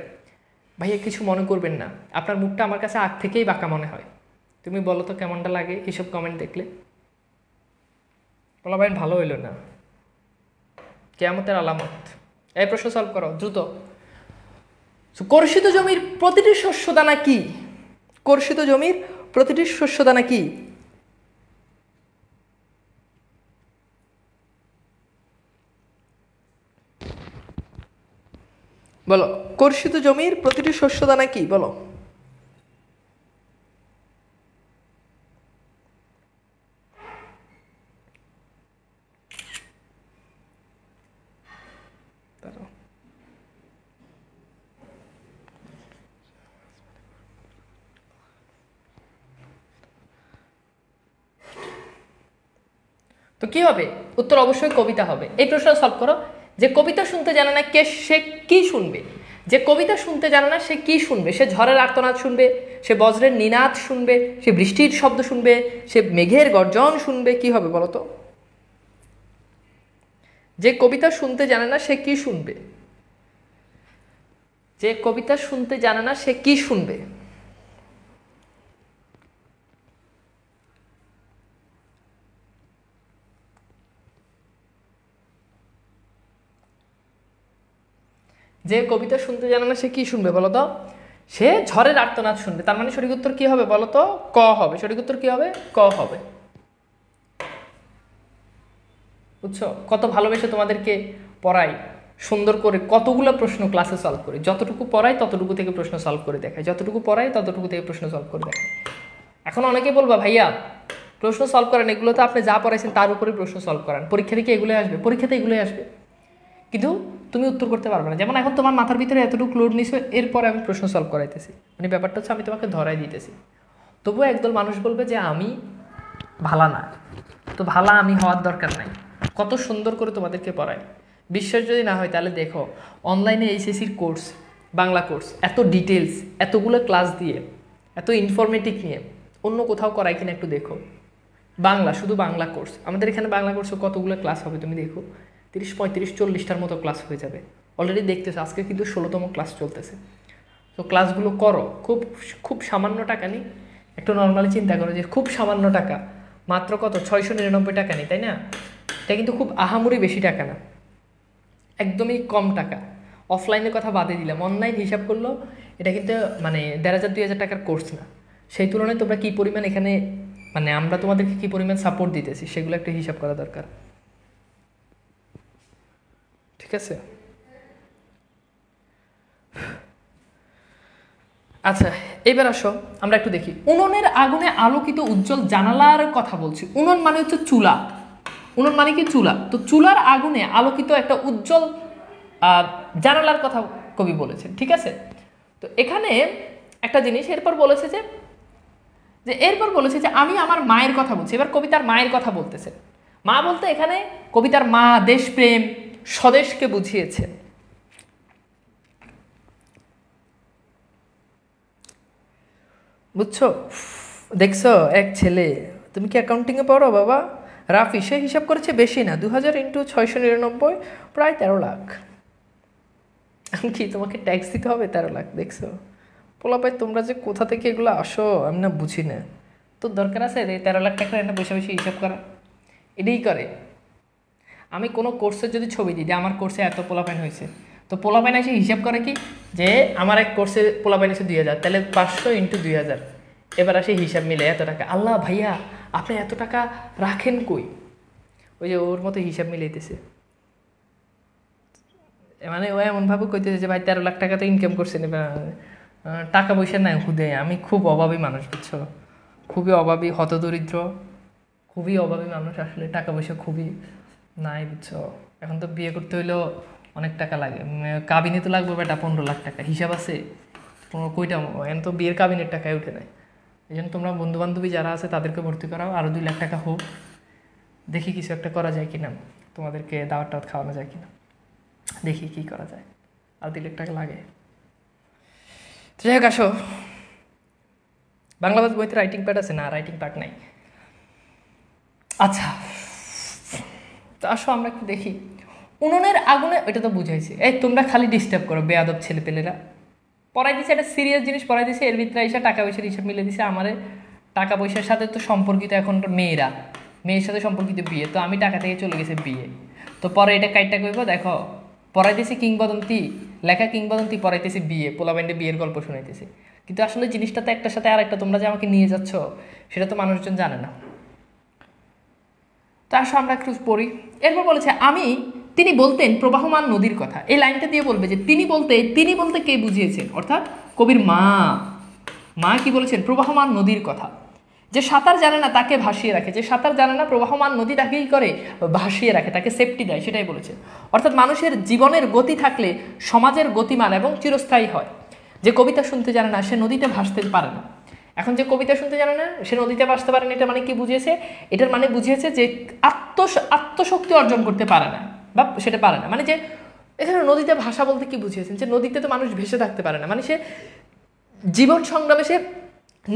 Speaker 1: ভাইয়া কিছু মনে করবেন না, আপনার মুখটা আমার কাছে আগ থেকেই বাঁকা মনে হয়। তুমি বলো তো কেমনটা লাগে এসব কমেন্ট দেখলে? পোলাপাইন ভালো হইল না, কিয়ামতের আলামত। এই প্রশ্ন সলভ করো দ্রুত। কর্ষিত জমির প্রতিটি শস্যদানা কি? কর্ষিত জমির প্রতিটি শস্যদানা কি? বলো, কর্ষিত জমির প্রতিটি শস্যদানা কি? বলো। তো কি হবে? উত্তর অবশ্যই কবিতা হবে। এই প্রশ্নটা সলভ করো, যে কবিতা শুনতে জানে না কে সে কি শুনবে? যে কবিতা শুনতে জানে না সে কি শুনবে? সে ঝড়ের আর্তনাদ শুনবে, সে বজ্রের নিনাদ শুনবে, সে বৃষ্টির শব্দ শুনবে, সে মেঘের গর্জন শুনবে, কি হবে বলো তো? যে কবিতা শুনতে জানে না সে কি শুনবে? যে কবিতা শুনতে জানে না সে কি শুনবে? যে কবিতা শুনতে জানে না সে কি শুনবে বলো তো? সে ঝড়ের আর্তনাদ শুনবে। তার মানে সঠিক উত্তর কি হবে বলো তো? ক হবে। সঠিক উত্তর কি হবে? ক হবে। বুঝছো? কত ভালোবেসে তোমাদেরকে পড়াই, সুন্দর করে কতগুলো প্রশ্ন ক্লাসে সলভ করি। যতটুকু পড়াই ততটুকু থেকে প্রশ্ন সলভ করে দেখাই, যতটুকু পড়াই ততটুকু থেকে প্রশ্ন সলভ করে দেখাই। এখন অনেকে বলবা ভাইয়া প্রশ্ন সলভ করেন, এগুলো তো আপনি যা পড়াইছেন তার উপরে প্রশ্ন সলভ করেন, পরীক্ষা থেকে এগুলোই আসবে। পরীক্ষাতে এগুলোই আসবে, কিন্তু তুমি উত্তর করতে পারবে না। যেমন এখন তোমার মাথার ভিতরে এতটুকু লোড নিছো, এরপরে আমি প্রশ্ন সলভ করাইতেছি, মানে ব্যাপারটা হচ্ছে আমি তোমাকে ধরাই দিতেছি। তবুও একদল মানুষ বলবে যে আমি ভালা না, তো ভালা আমি হওয়ার দরকার নাই, কত সুন্দর করে তোমাদেরকে পড়াই। বিশ্বাস যদি না হয় তাহলে দেখো অনলাইনে এইচএসসির কোর্স, বাংলা কোর্স, এত ডিটেলস, এতগুলো ক্লাস দিয়ে, এত ইনফরমেটিভ নিয়ে অন্য কোথাও করাই কিনা একটু দেখো। বাংলা, শুধু বাংলা কোর্স, আমাদের এখানে বাংলা কোর্সে কতগুলো ক্লাস হবে তুমি দেখো, 30, 35, 40টার মতো ক্লাস হয়ে যাবে। অলরেডি দেখতেছো আজকে কিন্তু 16তম ক্লাস চলতেছে। তো ক্লাসগুলো করো, খুব খুব সামান্য টাকা নেই। একটু নর্মালি চিন্তা করো যে খুব সামান্য টাকা, মাত্র কত, 699 টাকা নেই, তাই না? এটা কিন্তু খুব আহামরি বেশি টাকা না, একদমই কম টাকা। অফলাইনের কথা বাদে দিলাম, অনলাইন হিসাব করলো এটা কিন্তু মানে 1500-2000 টাকার কোর্স না। সেই তুলনায় তোমরা কী পরিমাণ এখানে, মানে আমরা তোমাদেরকে কী পরিমাণ সাপোর্ট দিতেছি সেগুলো একটু হিসাব করা দরকার। ঠিক আছে? আচ্ছা, এবার আসো আমরা একটু দেখি। উনুনের আগুনে আলোকিত উজ্জ্বল জানালার কথা বলছি। উনুন মানে হচ্ছে চুলা, উনুন মানে কি চুলা। তো চুলার আগুনে আলোকিত একটা উজ্জ্বল জানালার কথা কবি বলেছেন, ঠিক আছে? তো এখানে একটা জিনিস এরপর বলেছে যে এরপর বলেছে যে আমি আমার মায়ের কথা বলছি। এবার কবিতার মায়ের কথা বলতেছে। মা বলতে এখানে কবিতার মা দেশপ্রেম, স্বদেশকে বুঝিয়েছেন। বুঝছো? দেখছো এক ছেলে, তুমি কি অ্যাকাউন্টিংয়ে পড়ো বাবা? রাফি, সে হিসাব করেছে বেশি না, 2000 × 699, প্রায় 13 লাখ। কি তোমাকে ট্যাক্স দিতে হবে 13 লাখ? দেখছো পোলাপাই, তোমরা যে কোথা থেকে এগুলো আসো আমি না বুঝি না। তোর দরকার আছে 13 লাখ টাকা একটা বসে বসে হিসাব করা? এটাই করে। আমি কোনো কোর্সের যদি ছবি দিই যে আমার কোর্সে এত পোলাপাইন হয়েছে, তো পোলাপাইন এসে হিসাব করে কি যে আমার এক কোর্সে পোলাপাইন এসে 2000, তাহলে 500 × 2000। এবার আসে হিসাব মিলে এত টাকা। আল্লাহ ভাইয়া আপনি এত টাকা রাখেন কই? ওই যে ওর মতো হিসাব মিলাইতেছে, মানে ও এমনভাবে কইতেছে যে ভাই 13 লাখ টাকা তো ইনকাম করছেন, টাকা পয়সা নাই হুদে, আমি খুব অভাবী মানুষ, বুঝছো? খুবই অভাবী, হতদরিদ্র, খুবই অভাবী মানুষ আসলে, টাকা পয়সা খুবই নাই, বুঝছো? এখন তো বিয়ে করতে হইলেও অনেক টাকা লাগে, কাবিনে তো লাগবে বেটা 15 লাখ টাকা, হিসাব আছে 15 কইটা, এখন তো বিয়ের কাবিনের টাকায় উঠে নেয়। এই জন্য তোমরা বন্ধুবান্ধবী যারা আছে তাদেরকে ভর্তি করাও, আরও 2 লাখ টাকা হোক, দেখি কিছু একটা করা যায় কিনা, তোমাদেরকে দাওয়াত টাওয়াত খাওয়ানো যায় কিনা, দেখি কি করা যায়। আর 2 লাখ টাকা লাগে। তো যাই হোক, আসো, বাংলা বইতে রাইটিং প্যাড আছে না? রাইটিং প্যাড নাই। আচ্ছা, তো আসো আমরা একটু দেখি। উনুনের আগুনে, এটা তো বুঝাইছি। এই তোমরা খালি ডিস্টার্ব করো বেয়াদব ছেলেপেলেরা। পড়াই দিছে একটা সিরিয়াস জিনিস পড়াই দিছে, এর ভিতরে এসে টাকা পয়সার হিসাব মিলে দিছে আমারে। টাকা পয়সার সাথে তো সম্পর্কিত এখন মেয়েরা, মেয়ের সাথে সম্পর্কিত বিয়ে, তো আমি টাকা থেকে চলে গেছে বিয়ে। তো পরে এটা কাইটটা কইব, দেখো পড়াইতেছি কিংবদন্তি, লেখা কিংবদন্তি, পড়াইতেছি বিয়ে, পোলাবেন্ডে বিয়ের গল্প শুনাইতেছি। কিন্তু আসলে জিনিসটা তো একটার সাথে আর একটা, তোমরা যে আমাকে নিয়ে যাচ্ছ সেটা তো মানুষজন জানে না। তো আসো আমরা একটু পড়ি। এরপর বলেছে তিনি বলতেন প্রবাহমান নদীর কথা। এই লাইনটা দিয়ে বলবে যে তিনি বলতে কে বুঝিয়েছেন, অর্থাৎ কবির মা কি বলেছেন? প্রবাহমান নদীর কথা। যে সাঁতার জানে না তাকে ভাসিয়ে রাখে, যে সাঁতার জানে না প্রবাহমান নদী তাকেই করে ভাসিয়ে রাখে, তাকে সেফটি দেয়, সেটাই বলেছে। অর্থাৎ মানুষের জীবনের গতি থাকলে সমাজের গতিমান এবং চিরস্থায়ী হয়। যে কবিতা শুনতে জানে না সে নদীতে ভাসতে পারে না। এখন যে কবিতা শুনতে জানে না সে নদীতে ভাসতে পারে না, এটা মানে কি বুঝিয়েছে? এটার মানে বুঝিয়েছে যে আত্মশক্তি অর্জন করতে পারে না, বা সেটা পারে না। মানে যে এখানে নদীতে ভাষা বলতে কি বুঝিয়েছেন? যে নদীতে তো মানুষ ভেসে থাকতে পারে না, মানে সে জীবন সংগ্রামে সে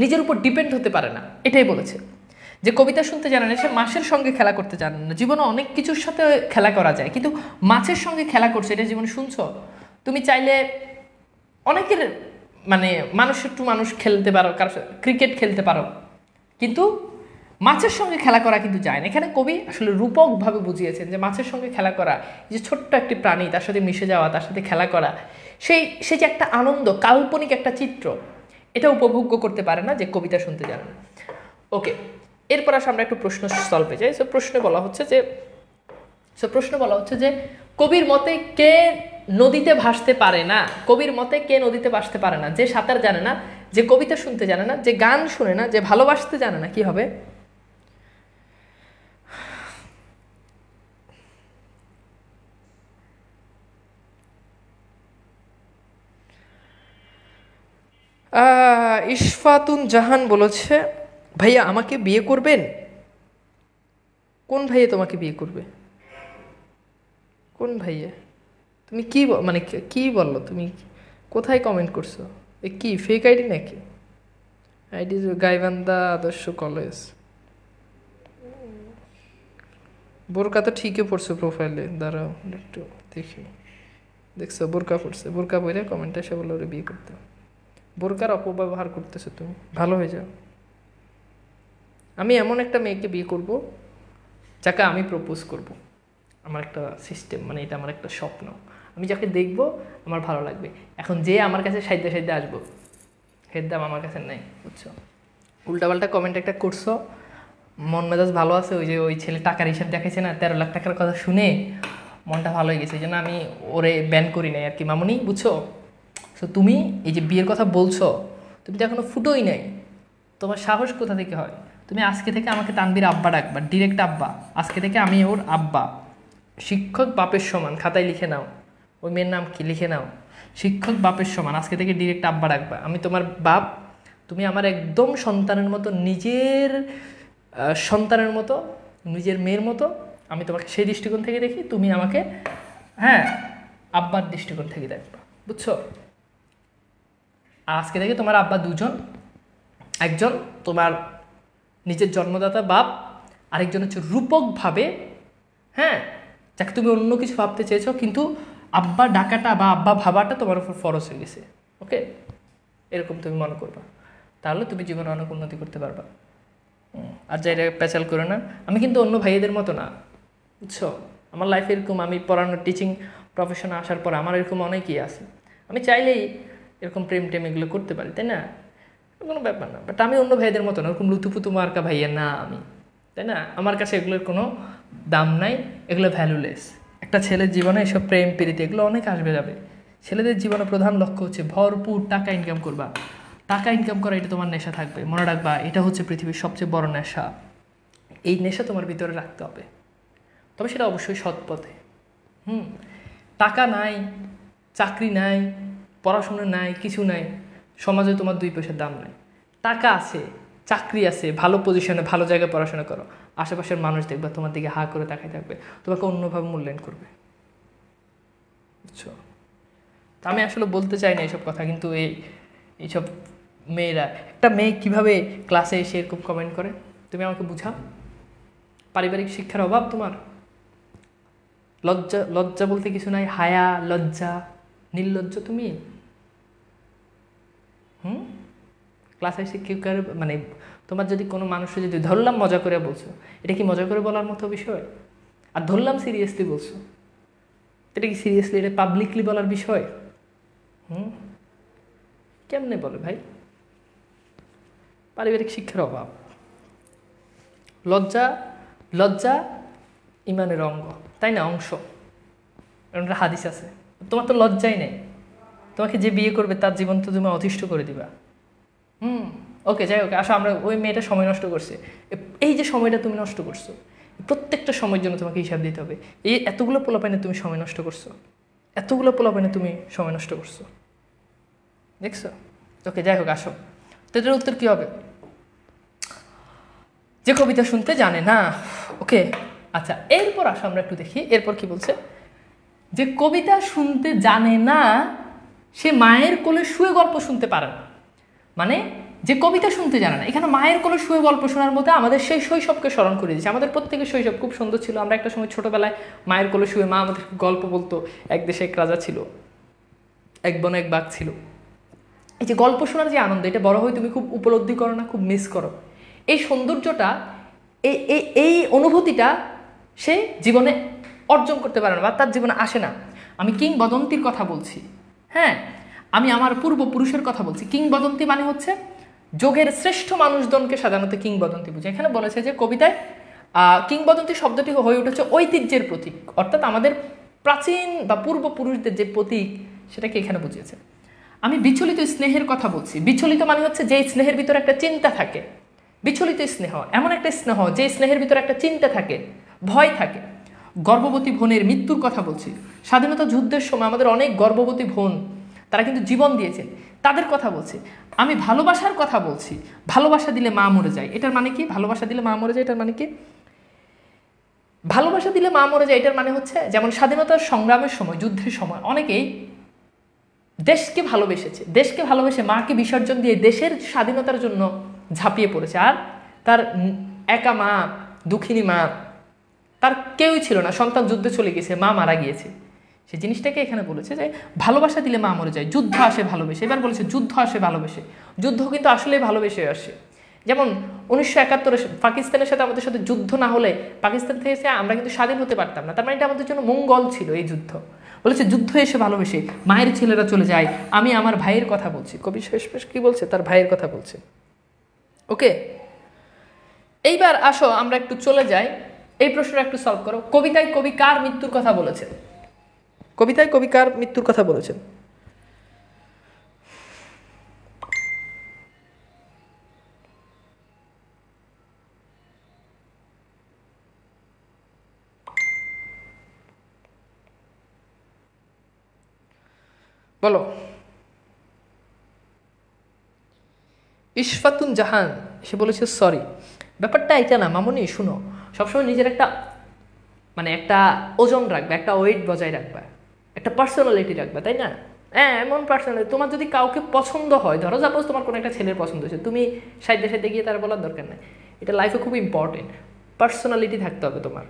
Speaker 1: নিজের উপর ডিপেন্ড হতে পারে না, এটাই বলেছে। যে কবিতা শুনতে জানে না সে মাছের সঙ্গে খেলা করতে জানে না। জীবনে অনেক কিছুর সাথে খেলা করা যায়, কিন্তু মাছের সঙ্গে খেলা করছে এটা জীবনে শুনছো? তুমি চাইলে অনেকের মানে মানুষের টু মানুষ খেলতে পারো, কারো ক্রিকেট খেলতে পারো, কিন্তু মাছের সঙ্গে খেলা করা কিন্তু যায় না। এখানে কবি আসলে রূপকভাবে বুঝিয়েছেন যে মাছের সঙ্গে খেলা করা, যে ছোট্ট একটি প্রাণী তার সাথে মিশে যাওয়া, তার সাথে খেলা করা, সে যে একটা আনন্দ, কাল্পনিক একটা চিত্র, এটা উপভোগ্য করতে পারে না যে কবিতা শুনতে জানে না। ওকে, এরপর আসলে আমরা একটু প্রশ্ন সলভে যাই। প্রশ্নে বলা হচ্ছে যে কবির মতে কে নদীতে ভাসতে পারে না? কবির মতে কে নদীতে ভাসতে পারে না? যে সাঁতার জানে না, যে কবিতা শুনতে জানে না, যে গান শুনে না, যে ভালোবাসতে জানে না, কি হবে? ইশফাতুন জাহান বলেছে, ভাইয়া আমাকে বিয়ে করবেন? কোন ভাইয়া তোমাকে বিয়ে করবে? কোন ভাইয়া? তুমি কি মানে কি বললো? তুমি কোথায় কমেন্ট করছো? এ কি ফেক আইডি নাকি? আইডি গাইবান্ধা আদর্শ কলেজ। বোরকা তো ঠিকই পড়ছো প্রোফাইলে, দাঁড়াও একটু দেখি। দেখছো বোরকা পড়ছে, বোরকা পরে কমেন্টে এসে বললো ওরে বিয়ে করতে। বোরকার অপব্যবহার করতেছো তুমি, ভালো হয়ে যাও। আমি এমন একটা মেয়েকে বিয়ে করব যাকে আমি প্রপোজ করব। আমার একটা সিস্টেম, মানে এটা আমার একটা স্বপ্ন। আমি যাকে দেখব আমার ভালো লাগবে। এখন যে আমার কাছে সাইডে সাইডে আসবো, এর দাম আমার কাছে নেই, বুঝছো? উল্টাপাল্টা কমেন্ট একটা করছো, মন মেজাজ ভালো আছে। ওই ছেলে টাকার হিসাব দেখাইছে না, 13 লাখ টাকার কথা শুনে মনটা ভালো হয়ে গেছে, এই জন্য আমি ওরে ব্যান করি নাই আর কি, মামুনি, বুঝছো? সো তুমি এই যে বিয়ের কথা বলছো, তুমি তো এখনো ফুটোই নাই, তোমার সাহস কোথা থেকে হয়? তুমি আজকে থেকে আমাকে তানবীর আব্বা ডাকবা, ডিরেক্ট আব্বা। আজকে থেকে আমি ওর আব্বা, শিক্ষক বাপের সমান, খাতায় লিখে নাও। ওই মেয়ের নাম কি লিখে নাও, শিক্ষক বাপের সমান। আজকে থেকে ডিরেক্ট আব্বা ডাকবা। আমি তোমার বাপ, তুমি আমার একদম সন্তানের মতো, নিজের সন্তানের মতো, নিজের মেয়ের মতো। আমি তোমাকে সেই দৃষ্টিকোণ থেকে দেখি, তুমি আমাকে হ্যাঁ আব্বার দৃষ্টিকোণ থেকে দেখবা, বুঝছো? আজকে থেকে তোমার আব্বা দুজন, একজন তোমার নিজের জন্মদাতা বাপ, আরেকজন হচ্ছে রূপকভাবে, হ্যাঁ, যাকে তুমি অন্য কিছু ভাবতে চেয়েছো, কিন্তু আব্বা ডাকাটা বা আব্বা ভাবাটা তোমার উপর ফরজ হয়ে গেছে। ওকে, এরকম তুমি মনে করবা, তাহলে তুমি জীবনে অনেক উন্নতি করতে পারবা। আর যাই প্যাচাল করে না। আমি কিন্তু অন্য ভাইয়েদের মতো না, বুঝছো? আমার লাইফে এরকম, আমি পড়ানো টিচিং প্রফেশনে আসার পর আমার এরকম অনেকেই আছে। আমি চাইলেই এরকম প্রেম টেম এগুলো করতে পারি, তাই না? কোনো ব্যাপার না। বাট আমি অন্য ভাইদের মতো না, ওরকম লুতুপুতু মার্কা ভাইয়া না আমি, তাই না? আমার কাছে এগুলোর কোনো দাম নাই, এগুলো ভ্যালুলেস। একটা ছেলের জীবনে এসব প্রেম প্রীতি এগুলো অনেক আসবে যাবে। ছেলেদের জীবনে প্রধান লক্ষ্য হচ্ছে ভরপুর টাকা ইনকাম করবা। টাকা ইনকাম করা এটা তোমার নেশা থাকবে, মনে রাখবা। এটা হচ্ছে পৃথিবীর সবচেয়ে বড় নেশা। এই নেশা তোমার ভিতরে রাখতে হবে, তবে সেটা অবশ্যই সৎ পথে। টাকা নাই, চাকরি নাই, পড়াশোনা নাই, কিছু নাই, সমাজে তোমার 2 পয়সার দাম নাই। টাকা আছে, চাকরি আছে, ভালো পজিশনে, ভালো জায়গায় পড়াশোনা করো, আশেপাশের মানুষ দেখবা তোমার দিকে হা করে তাকাই থাকবে, তোমাকে অন্যভাবে মূল্যায়ন করবে, বুঝছো? আমি আসলে বলতে চাই না এইসব কথা, কিন্তু এইসব মেয়েরা, একটা মেয়ে কীভাবে ক্লাসে এসে এরকম কমেন্ট করে, তুমি আমাকে বুঝাও। পারিবারিক শিক্ষার অভাব তোমার? লজ্জা, লজ্জা বলতে কিছু নাই, হায়া, লজ্জা, নির্লজ্জ তুমি। ক্লাসে এসে কেউ কার মানে তোমার যদি কোনো মানুষের যদি ধরলাম মজা করে বলছো, এটা কি মজা করে বলার মতো বিষয়? আর ধরলাম সিরিয়াসলি বলছো, এটা কি সিরিয়াসলি, এটা পাবলিকলি বলার বিষয়? কেমনে বলে ভাই? পারিবারিক শিক্ষার অভাব। লজ্জা, লজ্জা ইমানের অঙ্গ, তাই না? অংশ, একটা হাদিস আছে। তোমার তো লজ্জাই নেই, তোমাকে যে বিয়ে করবে তার জীবন তো তুমি অতিষ্ঠ করে দিবা। ওকে, যাই হোক, আসো আমরা, ওই মেয়েটা সময় নষ্ট করছে, এই যে সময়টা তুমি নষ্ট করছো, প্রত্যেকটা সময়ের জন্য তোমাকে হিসাব দিতে হবে। এই এতগুলো পোলাপাইনে তুমি সময় নষ্ট করছো, এতগুলো পোলাপাইনে তুমি সময় নষ্ট করছো, দেখছো? ওকে, যাই হোক, আসো। তো এটার উত্তর কি হবে? যে কবিতা শুনতে জানে না। ওকে, আচ্ছা, এরপর আসো আমরা একটু দেখি এরপর কি বলছে। যে কবিতা শুনতে জানে না সে মায়ের কোলে শুয়ে গল্প শুনতে পারে না। মানে যে কবিতা শুনতে জানে না, এখানে মায়ের কোলে শুয়ে গল্প শোনার মধ্যে আমাদের সেই শৈশবকে স্মরণ করে দিচ্ছে। আমাদের প্রত্যেকের শৈশব খুব সুন্দর ছিল। আমরা একটা সময় ছোটবেলায় মায়ের কোলে শুয়ে মা আমাদের গল্প বলতো। এক দেশে এক রাজা ছিল, এক বনে এক বাঘ ছিল। এই যে গল্প শোনার যে আনন্দ, এটা বড় হয়ে তুমি খুব উপলব্ধি করো না, খুব মিস করো। এই সৌন্দর্যটা, এই অনুভূতিটা সে জীবনে অর্জন করতে পারে না বা তার জীবনে আসে না। আমি কিংবদন্তির কথা বলছি, হ্যাঁ, আমি আমার পূর্বপুরুষের কথা বলছি। কিংবদন্তি মানে হচ্ছে যোগের শ্রেষ্ঠ মানুষজনকে সাধারণত কিংবদন্তি বুঝে। এখানে বলেছে যে কবিতায় কিংবদন্তি শব্দটি হয়ে উঠেছে ঐতিহ্যের প্রতীক, অর্থাৎ আমাদের প্রাচীন বা পূর্বপুরুষদের যে প্রতীক সেটাকে এখানে বুঝিয়েছে। আমি বিচলিত স্নেহের কথা বলছি। বিচলিত মানে হচ্ছে যে স্নেহের ভিতরে একটা চিন্তা থাকে। বিচলিত স্নেহ এমন একটা স্নেহ যে স্নেহের ভিতরে একটা চিন্তা থাকে, ভয় থাকে। গর্ভবতী বোনের মৃত্যুর কথা বলছি। স্বাধীনতা যুদ্ধের সময় আমাদের অনেক গর্ভবতী বোন, তারা কিন্তু জীবন দিয়েছেন, তাদের কথা বলছি। আমি ভালোবাসার কথা বলছি। ভালোবাসা দিলে মা মরে যায়, এটার মানে কি? ভালোবাসা দিলে মা মরে যায়, এটার মানে কি? ভালোবাসা দিলে মা মরে যায় এটার মানে হচ্ছে, যেমন স্বাধীনতার সংগ্রামের সময়, যুদ্ধের সময় অনেকেই দেশকে ভালোবেসেছে, দেশকে ভালোবেসে মাকে বিসর্জন দিয়ে দেশের স্বাধীনতার জন্য ঝাঁপিয়ে পড়েছে। আর তার একা মা, দুঃখিনী মা, তার কেউই ছিল না, সন্তান যুদ্ধে চলে গেছে, মা মারা গিয়েছে। সেই জিনিসটাকে এখানে বলেছে যে ভালোবাসা দিলে মা মরে যায়, যুদ্ধ আসে ভালোবেসে। এবার বলেছে যুদ্ধ আসে ভালোবেসে। যুদ্ধ কিন্তু আসলেই ভালোবেসে আসে। যেমন 1971-এ পাকিস্তানের সাথে আমাদের সাথে যুদ্ধ না হলে, পাকিস্তান থেকে আমরা কিন্তু স্বাধীন হতে পারতাম না। তার মানে এটা আমাদের জন্য মঙ্গল ছিল এই যুদ্ধ। বলেছে যুদ্ধ এসে ভালোবেসে মায়ের ছেলেরা চলে যায়, আমি আমার ভাইয়ের কথা বলছি। কবি শেষ কি বলছে? তার ভাইয়ের কথা বলছে। ওকে, এইবার আসো আমরা একটু চলে যাই, এই প্রশ্নটা একটু সলভ করো। কবিতায় কবি কার মৃত্যুর কথা বলেছেন? কবিতায় কবি কার মৃত্যুর কথা বলেছেন? বলো। ইশফাতুন জাহান, সে বলেছে সরি। ব্যাপারটা এটা না মামনি, শুনো, সবসময় নিজের একটা একটা ওজন রাখবে, একটা ওয়েট বজায় রাখবে, একটা পার্সোনালিটি রাখবে, তাই না? হ্যাঁ, এমন পার্সোনালিটি, তোমার যদি কাউকে পছন্দ হয়, ধরো সাপোজ তোমার কোনো একটা ছেলের পছন্দ হয়েছে, তুমি সাইডে সাইডে গিয়ে তার বলার দরকার নেই। এটা লাইফে খুব ইম্পর্টেন্ট। পার্সোনালিটি থাকতে হবে তোমার,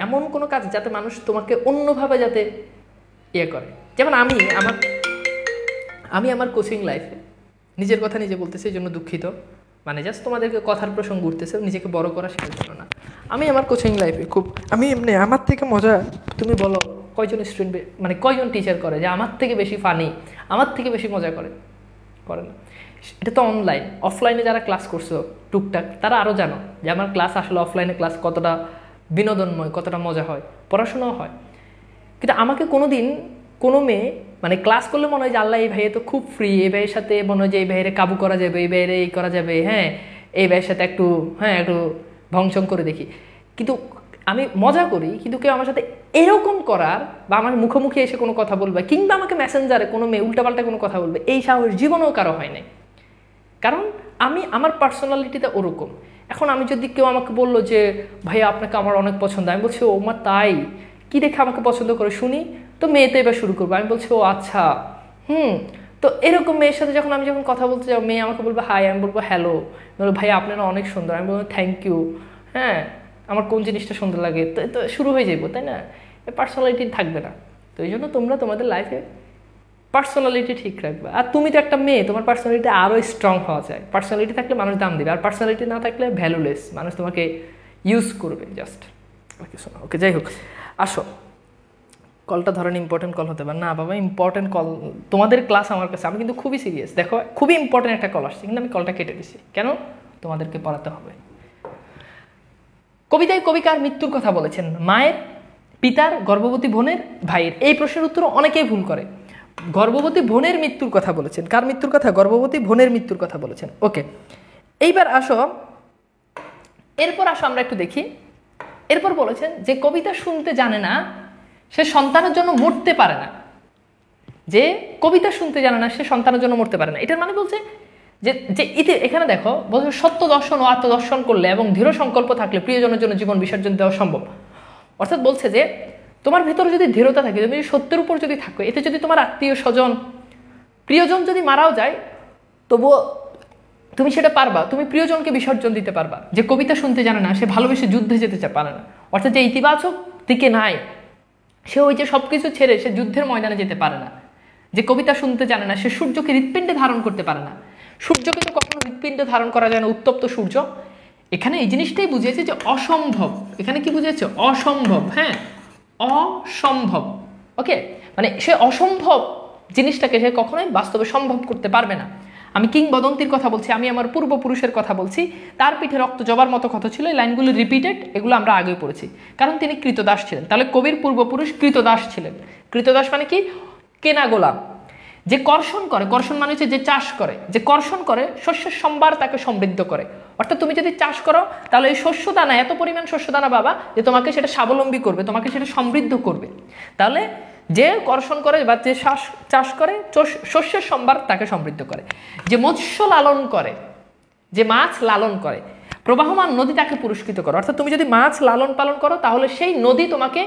Speaker 1: এমন কোনো কাজ যাতে মানুষ তোমাকে অন্যভাবে যাতে করে। যেমন আমি আমার কোচিং লাইফে নিজের কথা নিজে বলতেছি, এই জন্য দুঃখিত। জাস্ট তোমাদেরকে কথার প্রসঙ্গ উঠতেছে, নিজেকে বড় করা শেখার জন্য না। আমি আমার কোচিং লাইফে আমি এমনি, আমার থেকে মজা তুমি বলো কয়জন স্টুডেন্ট, কয়জন টিচার করে যে আমার থেকে বেশি ফানি, আমার থেকে বেশি মজা করে না? এটা তো অনলাইন। অফলাইনে যারা ক্লাস করছো টুকটাক, তারা আরও জানো যে আমার ক্লাস আসলে অফলাইনে ক্লাস কতটা বিনোদনময়, কতটা মজা হয়, পড়াশোনাও হয়। কিন্তু আমাকে কোনোদিন কোনো মেয়ে ক্লাস করলে মনে হয় যে আল্লাহ, এই ভাইয়ে তো খুব ফ্রি, এই ভাইয়ের সাথে মনে হয় যে এই ভাইয়ের কাবু করা যাবে, এই ভাইয়ের এই করা যাবে, হ্যাঁ, এই ভাইয়ের সাথে একটু ভংসং করে দেখি। কিন্তু আমি মজা করি, কিন্তু কেউ আমার সাথে এরকম করার বা আমার মুখোমুখি এসে কোনো কথা বলবে, কিংবা আমাকে মেসেঞ্জারে কোনো মেয়ে উল্টাপাল্টা কোনো কথা বলবে, এই সাহস জীবনেও কারো হয় নাই। কারণ আমার পার্সোনালিটিটা ওরকম। এখন আমি যদি কেউ আমাকে বললো যে ভাইয়া আপনাকে আমার অনেক পছন্দ, আমি বলছি ও মা তাই, কি দেখে আমাকে পছন্দ করে শুনি, তো মেয়েতে এবার শুরু করবো। আমি বলছি ও আচ্ছা, তো এরকম মেয়ের সাথে আমি যখন কথা বলতে যাবো, মেয়ে আমাকে বলবো হাই, আমি বলবো হ্যালো, বলবো ভাইয়া আপনারা অনেক সুন্দর, আমি বলবো থ্যাংক ইউ, হ্যাঁ, আমার কোন জিনিসটা সুন্দর লাগে, তো শুরু হয়ে যাবো, তাই না? পার্সোনালিটি থাকবে না। তো এই জন্য তোমরা তোমাদের লাইফে পার্সোনালিটি ঠিক রাখবে। আর তুমি তো একটা মেয়ে, তোমার পার্সোনালিটি আরও স্ট্রং হওয়া যায়। পার্সোনালিটি থাকলে মানুষ দাম দেবে, আর পার্সোনালিটি না থাকলে ভ্যালুলেস, মানুষ তোমাকে ইউজ করবে জাস্ট। ওকে, যাই হোক, আসো। কলটা ধরেন ইম্পর্টেন্ট কল হতে পারে না বাবা, ইম্পর্টেন্ট কল, তোমাদের ক্লাস আমার কাছে, আমি কিন্তু খুবই সিরিয়াস। দেখো, খুবই ইম্পর্টেন্ট একটা কল আসছে, কিন্তু আমি কলটা কেটে দিচ্ছি। কেন? তোমাদেরকে পড়াতে হবে। কবিতায় কবি কার মৃত্যুর কথা বলেছেন? মায়ের, পিতার, গর্ভবতী বোনের, ভাইয়ের। এই প্রশ্নের উত্তর অনেকেই ভুল করে। গর্ভবতী বোনের মৃত্যুর কথা বলেছেন। কার মৃত্যুর কথা? গর্ভবতী বোনের মৃত্যুর কথা বলেছেন। ওকে, এইবার এরপর আসো আমরা একটু দেখি। এরপর বলেছেন যে কবিতা শুনতে জানে না সে সন্তানের জন্য মরতে পারে না। যে কবিতা শুনতে জানে না সে সন্তানের জন্য মরতে পারে না, এটার মানে বলছে যে যে এখানে দেখো বলছে সত্য দর্শন ও আত্মদর্শন করলে এবং দৃঢ় সংকল্প থাকলে প্রিয়জনের জন্য জীবন বিসর্জন দেওয়া সম্ভব। অর্থাৎ বলছে যে তোমার ভেতরে যদি দৃঢ়তা থাকে, তুমি সত্যের উপর যদি থাকো, এতে যদি তোমার আত্মীয় স্বজন প্রিয়জন যদি মারাও যায় তবুও তুমি সেটা পারবা, তুমি প্রিয়জনকে বিসর্জন দিতে পারবা। যে কবিতা শুনতে জানে না সে ভালোবেসে যুদ্ধে যেতে পারে না। অর্থাৎ যে ইতিবাচক দিকে নাই সে ওই যে সব কিছু ছেড়ে সে যুদ্ধের ময়দানে যেতে পারে না। যে কবিতা শুনতে জানে না সে সূর্যকে হৃৎপিণ্ডে ধারণ করতে পারে না। সূর্যকে তো কখনো হৃৎপিণ্ডে ধারণ করা যায় না, উত্তপ্ত সূর্য। এখানে এই জিনিসটাই বুঝিয়েছে যে অসম্ভব। এখানে কি বুঝিয়েছে? অসম্ভব। হ্যাঁ, অসম্ভব। ওকে, মানে সে অসম্ভব জিনিসটাকে সে কখনোই বাস্তবে সম্ভব করতে পারবে না। আমি কিংবদন্তির কথা বলছি, আমি আমার পূর্বপুরুষের কথা বলছি। তার পিঠে রক্ত জবার মতো কথা ছিল। এই লাইনগুলো রিপিটেড, এগুলো আমরা আগেই পড়েছি, কারণ তিনি কৃতদাস ছিলেন। তাহলে কবির পূর্বপুরুষ কৃতদাস ছিলেন। কৃতদাস মানে কি? কেনা গোলাম। যে কর্ষণ করে, কর্ষণ মানে হচ্ছে যে চাষ করে, যে কর্ষণ করে শস্যের সম্ভার তাকে সমৃদ্ধ করে। অর্থাৎ তুমি যদি চাষ করো তাহলে এই শস্য দানা, এত পরিমাণ শস্য দানা পাবা যে তোমাকে সেটা স্বাবলম্বী করবে, তোমাকে সেটা সমৃদ্ধ করবে। তাহলে যে কর্ষণ করে বা যে চাষ করে শস্যের সম্ভার তাকে সমৃদ্ধ করে। যে মৎস্য লালন করে, যে মাছ লালন করে, প্রবাহমান নদী তাকে পুরস্কৃত করে। অর্থাৎ তুমি যদি মাছ লালন পালন করো তাহলে সেই নদী তোমাকে,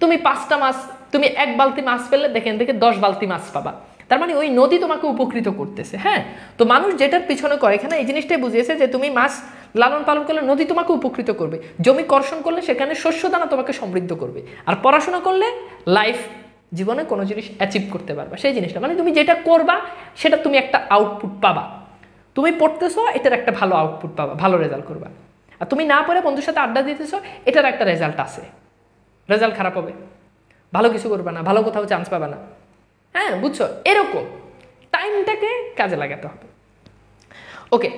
Speaker 1: তুমি 5টা মাছ, তুমি 1 বালতি মাছ ফেললে দেখেন থেকে 10 বালতি মাছ পাবা। তার মানে ওই নদী তোমাকে উপকৃত করতেছে। হ্যাঁ, তো মানুষ যেটার পিছনে করে, এখানে এই জিনিসটাই বুঝিয়েছে যে তুমি মাছ লালন পালন করলে নদী তোমাকে উপকৃত করবে, জমি কর্ষণ করলে সেখানে শস্য দানা তোমাকে সমৃদ্ধ করবে, আর পড়াশোনা করলে লাইফ জীবনে কোনো জিনিস অ্যাচিভ করতে পারবা। সেই জিনিসটা মানে তুমি যেটা করবা সেটা তুমি একটা আউটপুট পাবা। তুমি পড়তেছো, এটার একটা ভালো আউটপুট পাবা, ভালো রেজাল্ট করবা। আর তুমি না পড়ে বন্ধুর সাথে আড্ডা দিতেছো, এটার একটা রেজাল্ট আছে, রেজাল্ট খারাপ হবে, ভালো কিছু করবে না, ভালো কোথাও চান্স পাবে না। হ্যাঁ, বুঝছো? এরকম টাইমটাকে কাজে লাগাতে হবে। ওকে,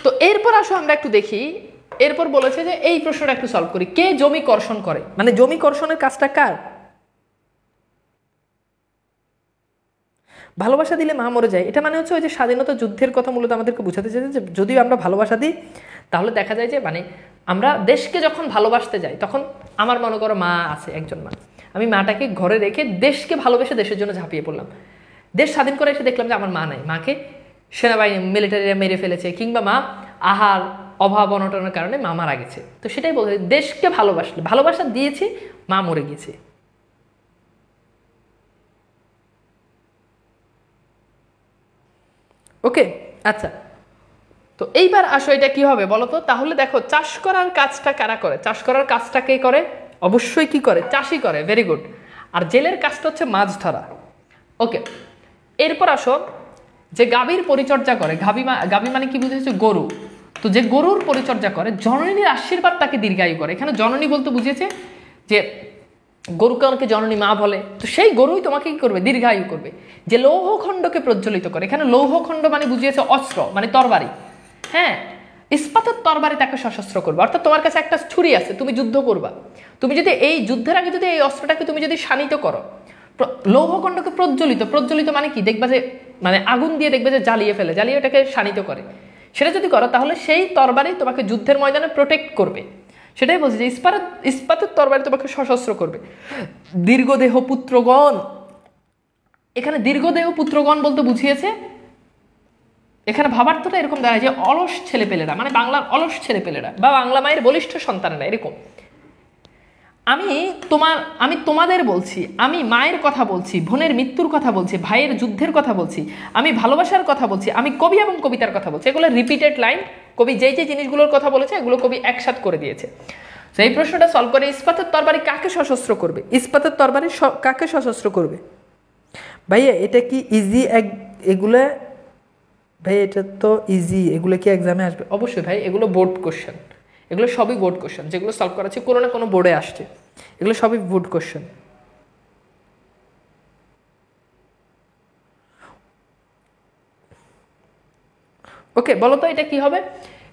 Speaker 1: তো এরপর আসো আমরা একটু দেখি। এরপর বলেছে যে এই প্রশ্নটা একটু সলভ করি। কে জমি কর্ষণ করে? মানে জমি কর্ষণের কাজটা কার? ভালোবাসা দিলে মা মরে যায়, এটা মানে হচ্ছে ওই যে স্বাধীনতা যুদ্ধের কথা মূলত আমাদেরকে বোঝাতে চাইছে যে যদিও আমরা ভালোবাসা দিই তাহলে দেখা যায় যে মানে আমরা দেশকে যখন ভালোবাসতে যাই তখন আমার মনে করো মা আছে, একজন মা, আমি মাটাকে ঘরে রেখে দেশকে ভালোবেসে দেশের জন্য ঝাঁপিয়ে পড়লাম। দেশ স্বাধীন করে এসে দেখলাম যে আমার মা নাই, মাকে সেনাবাহিনী মিলিটারিরা মেরে ফেলেছে, কিংবা মা আহার অভাব অনটনের কারণে মা মারা গেছে। তো সেটাই বলছে, দেশকে ভালোবাসলে, ভালোবাসা দিয়েছি, মা মরে গেছে। ওকে, আচ্ছা, তো এইবার আসো এটা কি হবে বলো তো? তাহলে দেখো চাষ করার কাজটা কারা করে? চাষ করার কাজটা কে করে? অবশ্যই কি করে? চাষি করে। Very good. আর জেলের কাজটা হচ্ছে মাছ ধরা। ওকে, এরপর আসো যে গাভীর পরিচর্যা করে। গাভী মানে কি বুঝেছো? গরু। তো যে গরুর পরিচর্যা করে, জননীর আশীর্বাদ তাকে দীর্ঘায়ু করে। এখানে জননী বলতে বুঝেছে যে গরুকে অনেকে জননী মা বলে, তো সেই গরুই তোমাকে কি করবে? দীর্ঘায়ু করবে। যে লৌহখণ্ডকে প্রজ্বলিত করে, এখানে লৌহখণ্ড মানে বুঝিয়েছে অস্ত্র, মানে তরবারি। হ্যাঁ, ইস্পাতের তরবারি তাকে সশস্ত্র করবে। অর্থাৎ তোমার কাছে একটা ছুরি আছে, তুমি যুদ্ধ করবা, তুমি যদি এই যুদ্ধের আগে যদি এই অস্ত্রটাকে তুমি যদি শানিত করো, লৌহখণ্ডকে প্রজ্বলিত মানে কি? দেখবা যে মানে আগুন দিয়ে দেখবে যে জ্বালিয়ে ফেলে, জ্বালিয়ে ওটাকে শানিত করে। সেটা যদি করো তাহলে সেই তরবারি তোমাকে যুদ্ধের ময়দানে প্রোটেক্ট করবে। সেটাই বলছি যে ইস্পাতের তরবারি তোমাকে সশস্ত্র করবে। দীর্ঘদেহ পুত্রগণ, এখানে দীর্ঘদেহ পুত্রগণ বলতে বুঝিয়েছে, এখানে ভাবার্থটা এরকম দেখা যায় যে অলস ছেলেপেলেরা, মানে বাংলার অলস ছেলেপেলেরা বা বাংলা মায়ের বলিষ্ঠ সন্তানেরা, এরকম। আমি তোমাদের বলছি, আমি মায়ের কথা বলছি, বোনের মৃত্যুর কথা বলছি, ভাইয়ের যুদ্ধের কথা বলছি, আমি ভালোবাসার কথা বলছি, আমি কবি এবং কবিতার কথা বলছি। এগুলো রিপিটেড লাইন। কবি যেই যে জিনিসগুলোর কথা বলেছে এগুলো কবি একসাথ করে দিয়েছে। তো এই প্রশ্নটা সলভ করে, ইস্পাতের তরবারি কাকে সশস্ত্র করবে? ইস্পাতের তরবারি কাকে সশস্ত্র করবে? ভাইয়া এটা কি ইজি? এগুলো ভাই এটা তো ইজি, এগুলো কি এক্সামে আসবে? অবশ্যই ভাই, এগুলো বোর্ড কোশ্চেন, এগুলো সবই বোর্ড কোশ্চেন। যেগুলো সলভ করা আছে কোনো না কোনো বোর্ডে আসছে, এগুলো সবই বোর্ড কোশ্চেন। ওকে, বলো তো এটা কি হবে?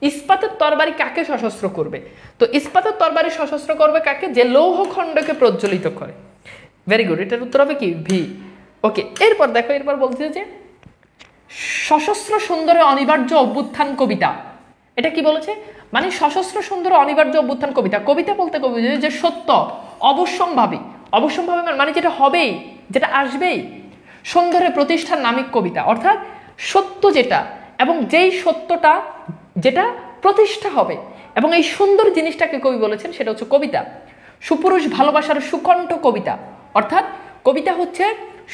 Speaker 1: ইস্পাতের তরবারি কাকে সশস্ত্র করবে? তো ইস্পাতের তরবারি সশস্ত্র করবে কাকে? যে লৌহখণ্ডকে প্রজ্বলিত করে। ভেরি গুড, এটার উত্তর হবে কি? ভি। ওকে, এরপর দেখো, এরপর বলছে যে সশস্ত্র সুন্দরে অনিবার্য অভ্যুত্থান কবিতা। এটা কি বলেছে? মানে সশস্ত্র সুন্দর অনিবার্য অভ্যুত্থান কবিতা। কবিতা বলতে কবি যে সত্য অবশ্যম্ভাবী, অবশ্যম্ভাবী মানে যেটা হবেই, যেটা আসবেই। সুন্দরে প্রতিষ্ঠান নামিক কবিতা, অর্থাৎ সত্য যেটা এবং যেই সত্যটা যেটা প্রতিষ্ঠা হবে, এবং এই সুন্দর জিনিসটাকে কবি বলেছেন সেটা হচ্ছে কবিতা। সুপুরুষ ভালোবাসার সুকণ্ঠ কবিতা, অর্থাৎ কবিতা হচ্ছে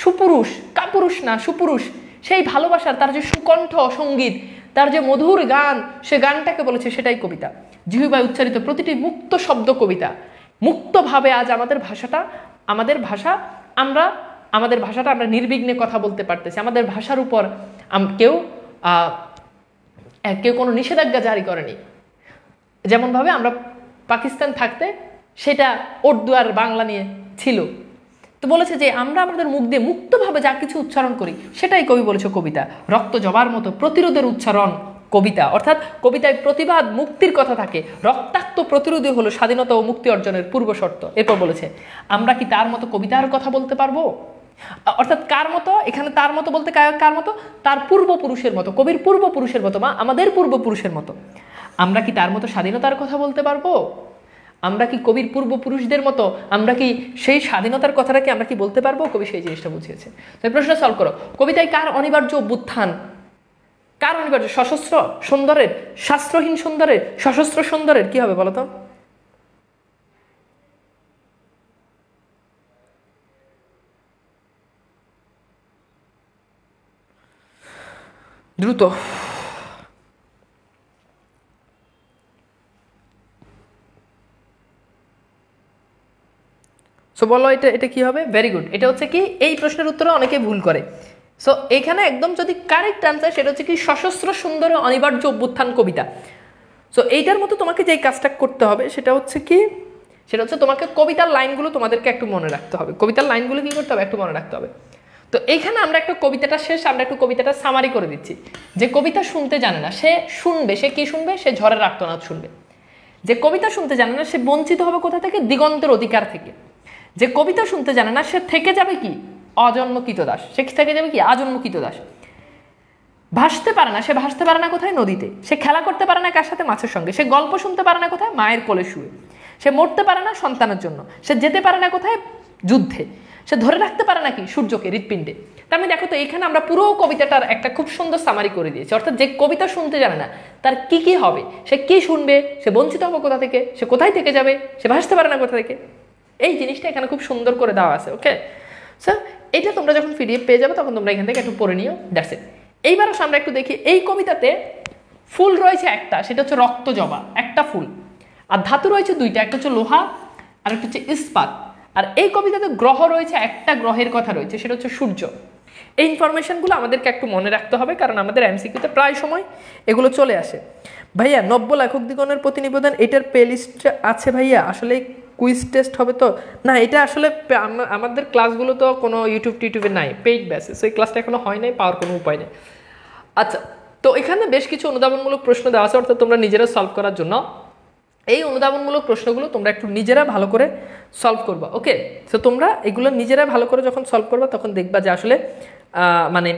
Speaker 1: সুপুরুষ, কাপুরুষ না, সুপুরুষ সেই ভালোবাসার তার যে সুকণ্ঠ সঙ্গীত, তার যে মধুর গান, সে গানটাকে বলেছে সেটাই কবিতা। জিহ্বায় উচ্চারিত প্রতিটি মুক্ত শব্দ কবিতা। মুক্তভাবে আজ আমাদের ভাষাটা আমরা নির্বিঘ্নে কথা বলতে পারতেছি। আমাদের ভাষার উপর কেউ কোনো নিষেধাজ্ঞা জারি করেনি। যেমনভাবে আমরা পাকিস্তান থাকতে সেটা উর্দু আর বাংলা নিয়ে ছিল, তো বলেছে যে আমরা আমাদের মুখ দিয়ে মুক্তভাবে যা কিছু উচ্চারণ করি সেটাই কবি বলেছে কবিতা। রক্ত জবার মতো প্রতিরোধের উচ্চারণ কবিতা, অর্থাৎ কবিতায় প্রতিবাদ মুক্তির কথা থাকে। রক্তাক্ত প্রতিরোধী হলো স্বাধীনতা ও মুক্তি অর্জনের পূর্ব শর্ত। এরপর বলেছে আমরা কি তার মতো কবিতার কথা বলতে পারবো? অর্থাৎ কার মতো, এখানে তার মতো বলতে কার মতো? তার পূর্বপুরুষের মতো, কবির পূর্বপুরুষের মতো বা আমাদের পূর্বপুরুষের মতো। আমরা কি তার মতো স্বাধীনতার কথা বলতে পারবো? আমরা কি কবির পূর্বপুরুষদের মতো আমরা কি সেই স্বাধীনতার কথাটাকে আমরা কি বলতে পারবো? কবি সেই জিনিসটা বুঝিয়েছে। তো এই প্রশ্নটা সলভ করো। কবিতায় কার অনিবার্য অভ্যুত্থান? কার অনিবার্য? সশস্ত্র সুন্দরের, শাস্ত্রহীন সুন্দরের, সশস্ত্র সুন্দরের? কি হবে বলো তো? দ্রুত। সো বলো এটা কি হবে? Very good. এটা হচ্ছে কি, এই প্রশ্নের উত্তরে অনেকে ভুল করে। সো এখানে একদম যদি কারেক্ট আনসার সেটা হচ্ছে কি সশস্ত্র সুন্দর অনিবার্য অভ্যুত্থান কবিতা। সো এইটার মতো তোমাকে যেই কাজটা করতে হবে সেটা হচ্ছে কি, সেটা হচ্ছে তোমাকে কবিতার লাইনগুলো তোমাদেরকে একটু মনে রাখতে হবে। কবিতার লাইনগুলো কি করতে হবে? একটু মনে রাখতে হবে। তো এইখানে আমরা একটা কবিতাটা শেষ, আমরা একটু কবিতাটা সামারি করে দিচ্ছি। যে কবিতা শুনতে জানে না সে শুনবে, সে কি শুনবে? সে ঝড়ের আর্তনাদ শুনবে। যে কবিতা শুনতে জানে না সে বঞ্চিত হবে কোথা থেকে? দিগন্তের অধিকার থেকে। যে কবিতা শুনতে জানে না সে থেকে যাবে কি? অজন্ম কৃতদাস। সে থেকে যাবে কি? আজন্ম কৃতদাস। ভাসতে পারে না, সে ভাসতে পারে না কোথায়? নদীতে। সে খেলা করতে পারে না কার সাথে? মাছের সঙ্গে। সে গল্প শুনতে পারে না কোথায়? মায়ের কোলে শুয়ে। সে মরতে পারে না সন্তানের জন্য। সে যেতে পারে না কোথায়? যুদ্ধে। সে ধরে রাখতে পারে না কি? সূর্যকে হৃৎপিণ্ডে। তার মানে দেখো তো এখানে আমরা পুরো কবিতাটার একটা খুব সুন্দর সামারি করে দিয়েছি। অর্থাৎ যে কবিতা শুনতে জানে না তার কি কি হবে? সে কি শুনবে? সে বঞ্চিত হবে কোথা থেকে? সে কোথায় থেকে যাবে? সে ভাসতে পারে না কোথা থেকে? এই জিনিসটা এখানে খুব সুন্দর করে দেওয়া আছে। ওকে স্যার, এটা তোমরা যখন পিডিএফ পেয়ে যাবে তখন তোমরা এখান থেকে একটু পড়ে নিও। That's it. এইবার আমরা একটু দেখি এই কবিতাতে ফুল রয়েছে একটা, সেটা হচ্ছে রক্ত জবা, একটা ফুল। আর ধাতু রয়েছে দুইটা, একটা হচ্ছে লোহা আর একটা হচ্ছে ইস্পাত। আর এই কবিতাতে গ্রহ রয়েছে একটা, গ্রহের কথা রয়েছে সেটা হচ্ছে সূর্য। এই ইনফরমেশনগুলো আমাদেরকে একটু মনে রাখতে হবে, কারণ আমাদের এমসিকিউতে প্রায় সময় এগুলো চলে আসে। ভাইয়া নব্য লেখক দিগণের প্রতিনিবেদন এটার প্লেলিস্ট আছে ভাইয়া? আসলে কুইজ টেস্ট হবে তো? না, এটা আসলে আমাদের ক্লাসগুলো তো কোনো টিউবে নাই, পেইড বেসিস। এই ক্লাসটা এখনো হয় নাই, পাওয়ার কোনো উপায় নেই। আচ্ছা, তো এখানে বেশ কিছু অনুধাবনমূলক প্রশ্ন দেওয়া আছে, অর্থাৎ তোমরা নিজেরা সলভ করার জন্য এই অনুধাবনমূলক প্রশ্নগুলো তোমরা একটু নিজেরা ভালো করে সলভ করবা। ওকে, তো তোমরা এগুলো নিজেরা ভালো করে যখন সলভ করবা তখন দেখবা যে আসলে মানে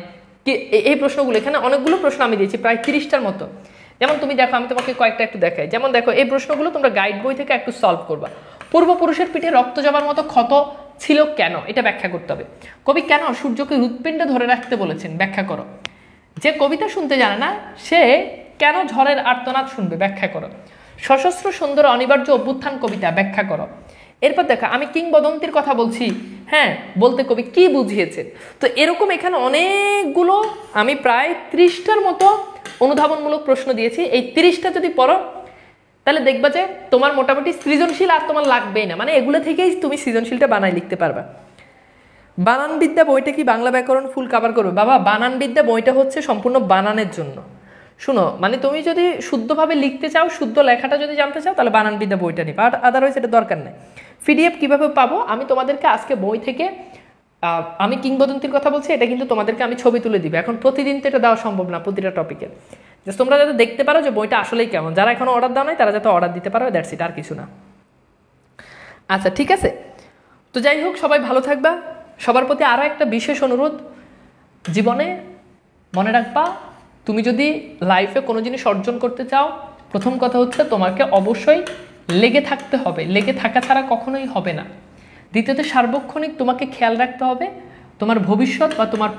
Speaker 1: কি এই প্রশ্নগুলো, এখানে অনেকগুলো প্রশ্ন আমি দিয়েছি, প্রায় 30টার মতো। যেমন তুমি দেখো, আমি তোমাকে কয়েকটা একটু দেখাই। যেমন দেখো, এই প্রশ্নগুলো তোমরা গাইড বই থেকে একটু সলভ করবা। পূর্বপুরুষের পিঠে রক্ত জবার মতো ক্ষত ছিল কেন? এটা ব্যাখ্যা করতে হবে। কবি কেন সূর্যকে হৃৎপিণ্ডে ধরে রাখতে বলেছেন? ব্যাখ্যা করো। যে কবিতা শুনতে জানে না সে কেন ঝড়ের আর্তনাদ শুনবে? ব্যাখ্যা করো। সশস্ত্র সুন্দর অনিবার্য অভ্যুত্থান কবিতা, ব্যাখ্যা করো। এরপর দেখো, আমি কিংবদন্তির কথা বলছি, হ্যাঁ, বলতে কবি কি বুঝিয়েছেন? তো এরকম এখানে অনেকগুলো, আমি প্রায় 30টার মতো অনুধাবনমূলক প্রশ্ন দিয়েছি। এই 30টা যদি পড়ো তাহলে দেখবা যে তোমার মোটামুটি সৃজনশীল আর তোমার লাগবেই না, মানে এগুলো থেকেই তুমি সৃজনশীলটা বানাই লিখতে পারবা। বানানবিদ্যা বইটা কি বাংলা ব্যাকরণ ফুল কাভার করবে? বাবা, বানানবিদ্যা বইটা হচ্ছে সম্পূর্ণ বানানের জন্য। শুনো, মানে তুমি যদি শুদ্ধভাবে লিখতে চাও, শুদ্ধ লেখাটা যদি জানতে চাও, তাহলে বানানবিদ্যা বইটা নিবা, আর আদারওয়াইজ এটা দরকার নেই। পিডিএফ কিভাবে পাবো? আমি তোমাদেরকে আজকে বই থেকে, আমি কিংবদন্তির কথা বলছি, এটা কিন্তু তোমাদেরকে আমি ছবি তুলে দিব। এখন প্রতিদিন তো এটা দেওয়া সম্ভব না, প্রতিটা টপিকের। জাস্ট তোমরা যাতে দেখতে পারো যে বইটা আসলেই কেমন। যারা এখনো অর্ডার দাও নাই তারা যাতে অর্ডার দিতে পারো, দ্যাটস ইট, আর কিছু না। আচ্ছা, ঠিক আছে। তো যাই হোক, সবাই ভালো থাকবা। সবার প্রতি আরও একটা বিশেষ অনুরোধ, জীবনে মনে রাখবা, তুমি যদি লাইফে কোনো জিনিস অর্জন করতে চাও, প্রথম কথা হচ্ছে তোমাকে অবশ্যই লেগে থাকতে হবে। লেগে থাকা ছাড়া কখনোই হবে না। দ্বিতীয়ত, সার্বক্ষণিক তোমাকে খেয়াল রাখতে হবে তোমার ভবিষ্যৎ বা তোমার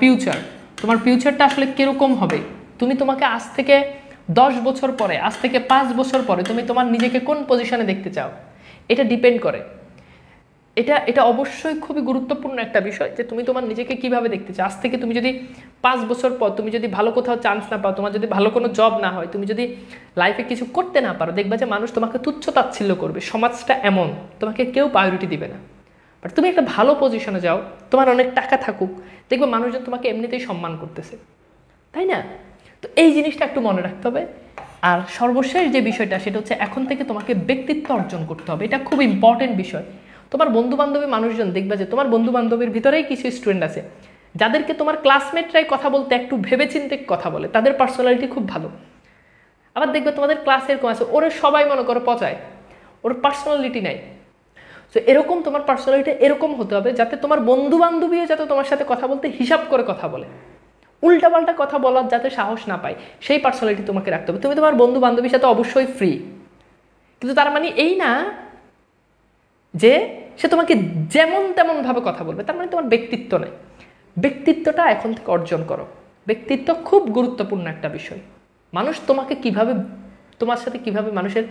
Speaker 1: ফিউচারটা আসলে কীরকম হবে, তুমি তোমাকে আজ থেকে 10 বছর পরে, আজ থেকে 5 বছর পরে তুমি তোমার নিজেকে কোন পজিশনে দেখতে চাও, এটা ডিপেন্ড করে। এটা অবশ্যই খুবই গুরুত্বপূর্ণ একটা বিষয় যে তুমি তোমার নিজেকে কিভাবে দেখতে চাও। আজ থেকে তুমি যদি 5 বছর পর তুমি যদি ভালো কোথাও চান্স না পাও, তোমার যদি ভালো কোনো জব না হয়, তুমি যদি লাইফে কিছু করতে না পারো, দেখবা যে মানুষ তোমাকে তুচ্ছ তাচ্ছিল্য করবে। সমাজটা এমন, তোমাকে কেউ প্রায়োরিটি দিবে না। বাট তুমি একটা ভালো পজিশনে যাও, তোমার অনেক টাকা থাকুক, দেখবে মানুষজন তোমাকে এমনিতেই সম্মান করতেছে, তাই না? তো এই জিনিসটা একটু মনে রাখতে হবে। আর সর্বশেষ যে বিষয়টা সেটা হচ্ছে এখন থেকে তোমাকে ব্যক্তিত্ব অর্জন করতে হবে। এটা খুব ইম্পর্টেন্ট বিষয়। তোমার বন্ধু বান্ধবী মানুষজন দেখবে যে তোমার বন্ধু বান্ধবীর ভিতরেই কিছু স্টুডেন্ট আছে যাদেরকে তোমার ক্লাসমেটরাই কথা বলতে একটু ভেবেচিন্তে কথা বলে, তাদের পার্সোনালিটি খুব ভালো। আবার দেখবে তোমাদের ক্লাসের এরকম আছে, ওরা সবাই মনে করো পচায়, ওর পার্সোনালিটি নাই। সো এরকম তোমার পার্সোনালিটি এরকম হতে হবে যাতে তোমার বন্ধু বান্ধবীও যাতে তোমার সাথে কথা বলতে হিসাব করে কথা বলে, উল্টাপাল্টা কথা বলার যাতে সাহস না পায়, সেই পার্সোনালিটি তোমাকে রাখতে হবে। তুমি তোমার বন্ধু বান্ধবীর সাথে অবশ্যই ফ্রি, কিন্তু তার মানে এই না যে সে তোমাকে যেমন তেমন ভাবে কথা বলবে, তার মানে তোমার ব্যক্তিত্ব নেই। ব্যক্তিত্বটা এখন থেকে অর্জন করো। ব্যক্তিত্ব খুব গুরুত্বপূর্ণ একটা বিষয়। মানুষ তোমাকে কিভাবে, তোমার সাথে কিভাবে মানুষের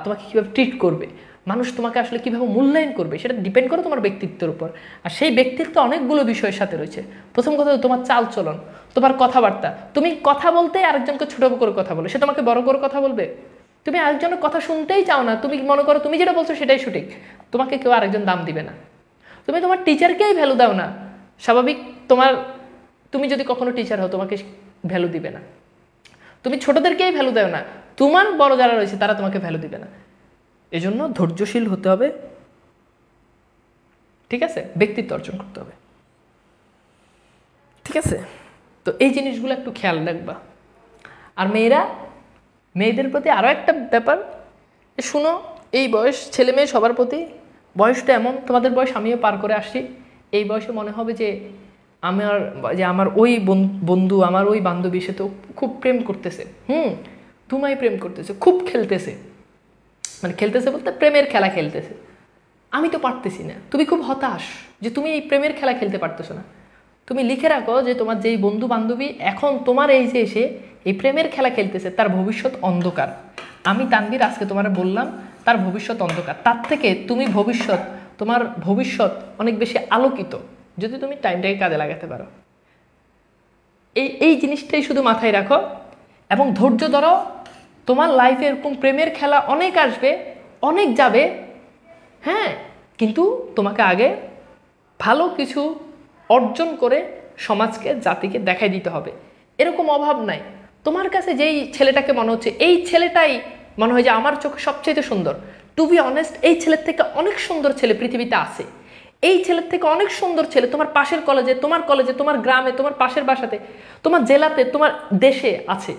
Speaker 1: তোমাকে কিভাবে ট্রিট করবে, মানুষ তোমাকে আসলে কিভাবে মূল্যায়ন করবে, সেটা ডিপেন্ড করে তোমার ব্যক্তিত্বের উপর। আর সেই ব্যক্তিত্ব অনেকগুলো বিষয়ের সাথে রয়েছে। প্রথম কথা তোমার চাল চলন, তোমার কথাবার্তা। তুমি কথা বলতে আরেকজনকে ছোট করে কথা বলে, সে তোমাকে বড় করে কথা বলবে। তুমি আরেকজনের কথা শুনতেই চাও না, তুমি মনে করো তুমি যেটা বলছো সেটাই সঠিক, তোমাকে কেউ আরেকজন দাম দিবে না। তুমি তোমার টিচারকেই ভ্যালু দাও না, স্বাভাবিক তুমি যদি কখনো টিচার হও তোমাকে ভ্যালু দিবে না। তুমি ছোটদেরকেই ভ্যালু দাও না, তোমার বড় যারা রয়েছে তারা তোমাকে ভ্যালু দিবে না। এজন্য ধৈর্যশীল হতে হবে, ঠিক আছে? ব্যক্তিত্ব অর্জন করতে হবে, ঠিক আছে? তো এই জিনিসগুলো একটু খেয়াল রাখবা। আর মেয়েদের প্রতি আরও একটা ব্যাপার, শুনো, এই বয়স ছেলে মেয়ে সবার প্রতি বয়সটা এমন, তোমাদের বয়স আমিও পার করে আসছি। এই বয়সে মনে হবে যে আমার ওই বন্ধু, আমার ওই বান্ধবী সে তো খুব প্রেম করতেছে, তোমায় প্রেম করতেছে, খুব খেলতেছে, মানে খেলতেছে বলতে প্রেমের খেলা খেলতেছে, আমি তো পারতেছি না। তুমি খুব হতাশ যে তুমি এই প্রেমের খেলা খেলতে পারতেছো না। তুমি লিখে রাখো যে তোমার যেই বন্ধু বান্ধবী এখন তোমার এই যে এসে এই প্রেমের খেলা খেলতেছে, তার ভবিষ্যৎ অন্ধকার। আমি তানভীর আজকে তোমার বললাম তার ভবিষ্যৎ অন্ধকার। তার থেকে তোমার ভবিষ্যৎ অনেক বেশি আলোকিত যদি তুমি টাইমটাকে কাজে লাগাতে পারো। এই জিনিসটাই শুধু মাথায় রাখো এবং ধৈর্য ধরো। তোমার লাইফে এরকম প্রেমের খেলা অনেক আসবে, অনেক যাবে, হ্যাঁ, কিন্তু তোমাকে আগে ভালো কিছু অর্জন করে সমাজকে, জাতিকে দেখাই দিতে হবে। এরকম অভাব নাই। তোমার কাছে যেই ছেলেটাকে মনে হচ্ছে এই ছেলেটাই মনে হয় যে আমার চোখে সবচেয়ে সুন্দর, টু বি অনেস্ট এই ছেলের থেকে অনেক সুন্দর ছেলে পৃথিবীতে আছে। এই ছেলের থেকে অনেক সুন্দর ছেলে তোমার পাশের কলেজে, তোমার গ্রামে, তোমার পাশের বাসাতে, তোমার জেলাতে, তোমার দেশে আছে।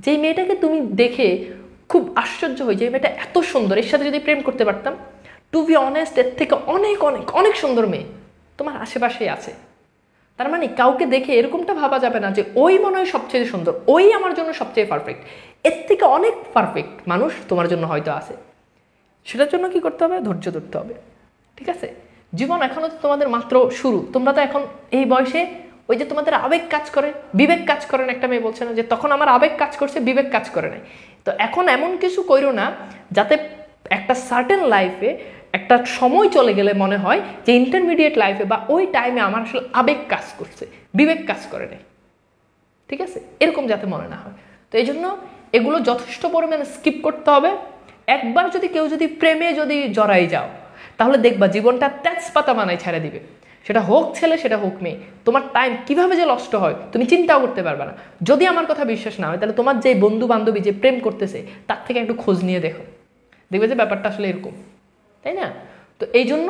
Speaker 1: যেই মেয়েটাকে তুমি দেখে খুব আশ্চর্য হয়ে যে মেয়েটা এত সুন্দর, এর সাথে যদি প্রেম করতে পারতাম, টু বি অনেস্ট এর থেকে অনেক অনেক অনেক সুন্দর মেয়ে তোমার আশেপাশেই আছে। তার মানে কাউকে দেখে এরকমটা ভাবা যাবে না যে ওই মনে হয় সবচেয়ে সুন্দর, ওই আমার জন্য সবচেয়ে পারফেক্ট। এর থেকে অনেক পারফেক্ট মানুষ তোমার জন্য হয়তো আছে। সেটার জন্য কি করতে হবে? ধৈর্য ধরতে হবে, ঠিক আছে? জীবন এখনো তো তোমাদের মাত্র শুরু। তোমরা তো এখন এই বয়সে ওই যে তোমাদের আবেগ কাজ করে, বিবেক কাজ করে না। একটা মেয়ে বলছে না যে তখন আমার আবেগ কাজ করছে, বিবেক কাজ করে নাই। তো এখন এমন কিছু কইরো না যাতে একটা সার্টেন লাইফে একটা সময় চলে গেলে মনে হয় যে ইন্টারমিডিয়েট লাইফে বা ওই টাইমে আমার আসলে আবেগ কাজ করছে, বিবেক কাজ করে নাই, ঠিক আছে? এরকম যাতে মনে না হয়। তো এই জন্য এগুলো যথেষ্ট পরিমাণে স্কিপ করতে হবে। একবার কেউ যদি প্রেমে জড়াই যাও, তাহলে দেখবা জীবনটা তেজপাতা বানাই ছেড়ে দিবে। সেটা হোক ছেলে, সেটা হোক মেয়ে। তোমার টাইম কিভাবে যে নষ্ট হয় তুমি চিন্তাও করতে পারবে না। যদি আমার কথা বিশ্বাস না হয় তাহলে তোমার যে বন্ধু বান্ধবী যে প্রেম করতেছে তার থেকে একটু খোঁজ নিয়ে দেখো, দেখবে যে ব্যাপারটা আসলে এরকম, তাই না? তো এই জন্য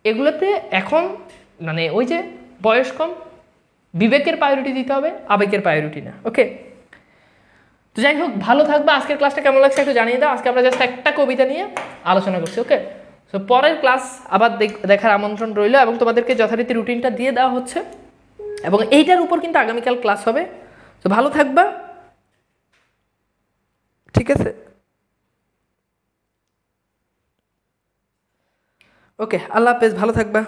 Speaker 1: এগুলোতে এখন মানে ওই যে বয়স কম, বিবেকের প্রায়োরিটি দিতে হবে, আবেগের প্রায়োরিটি না। ওকে, তো যাই হোক, ভালো থাকবে। আজকের ক্লাসটা কেমন লাগছে একটু জানিয়ে দাও। আজকে আমরা জাস্ট একটা কবিতা নিয়ে আলোচনা করছি। ওকে, তো পরের ক্লাস আবার দেখার আমন্ত্রণ রইল এবং তোমাদেরকে যথারীতি রুটিনটা দিয়ে দেওয়া হচ্ছে এবং এইটার উপর কিন্তু আগামীকাল ক্লাস হবে। তো ভালো থাকবা, ঠিক আছে? ওকে, আল্লাহ হাফেজ, ভালো থাকবা।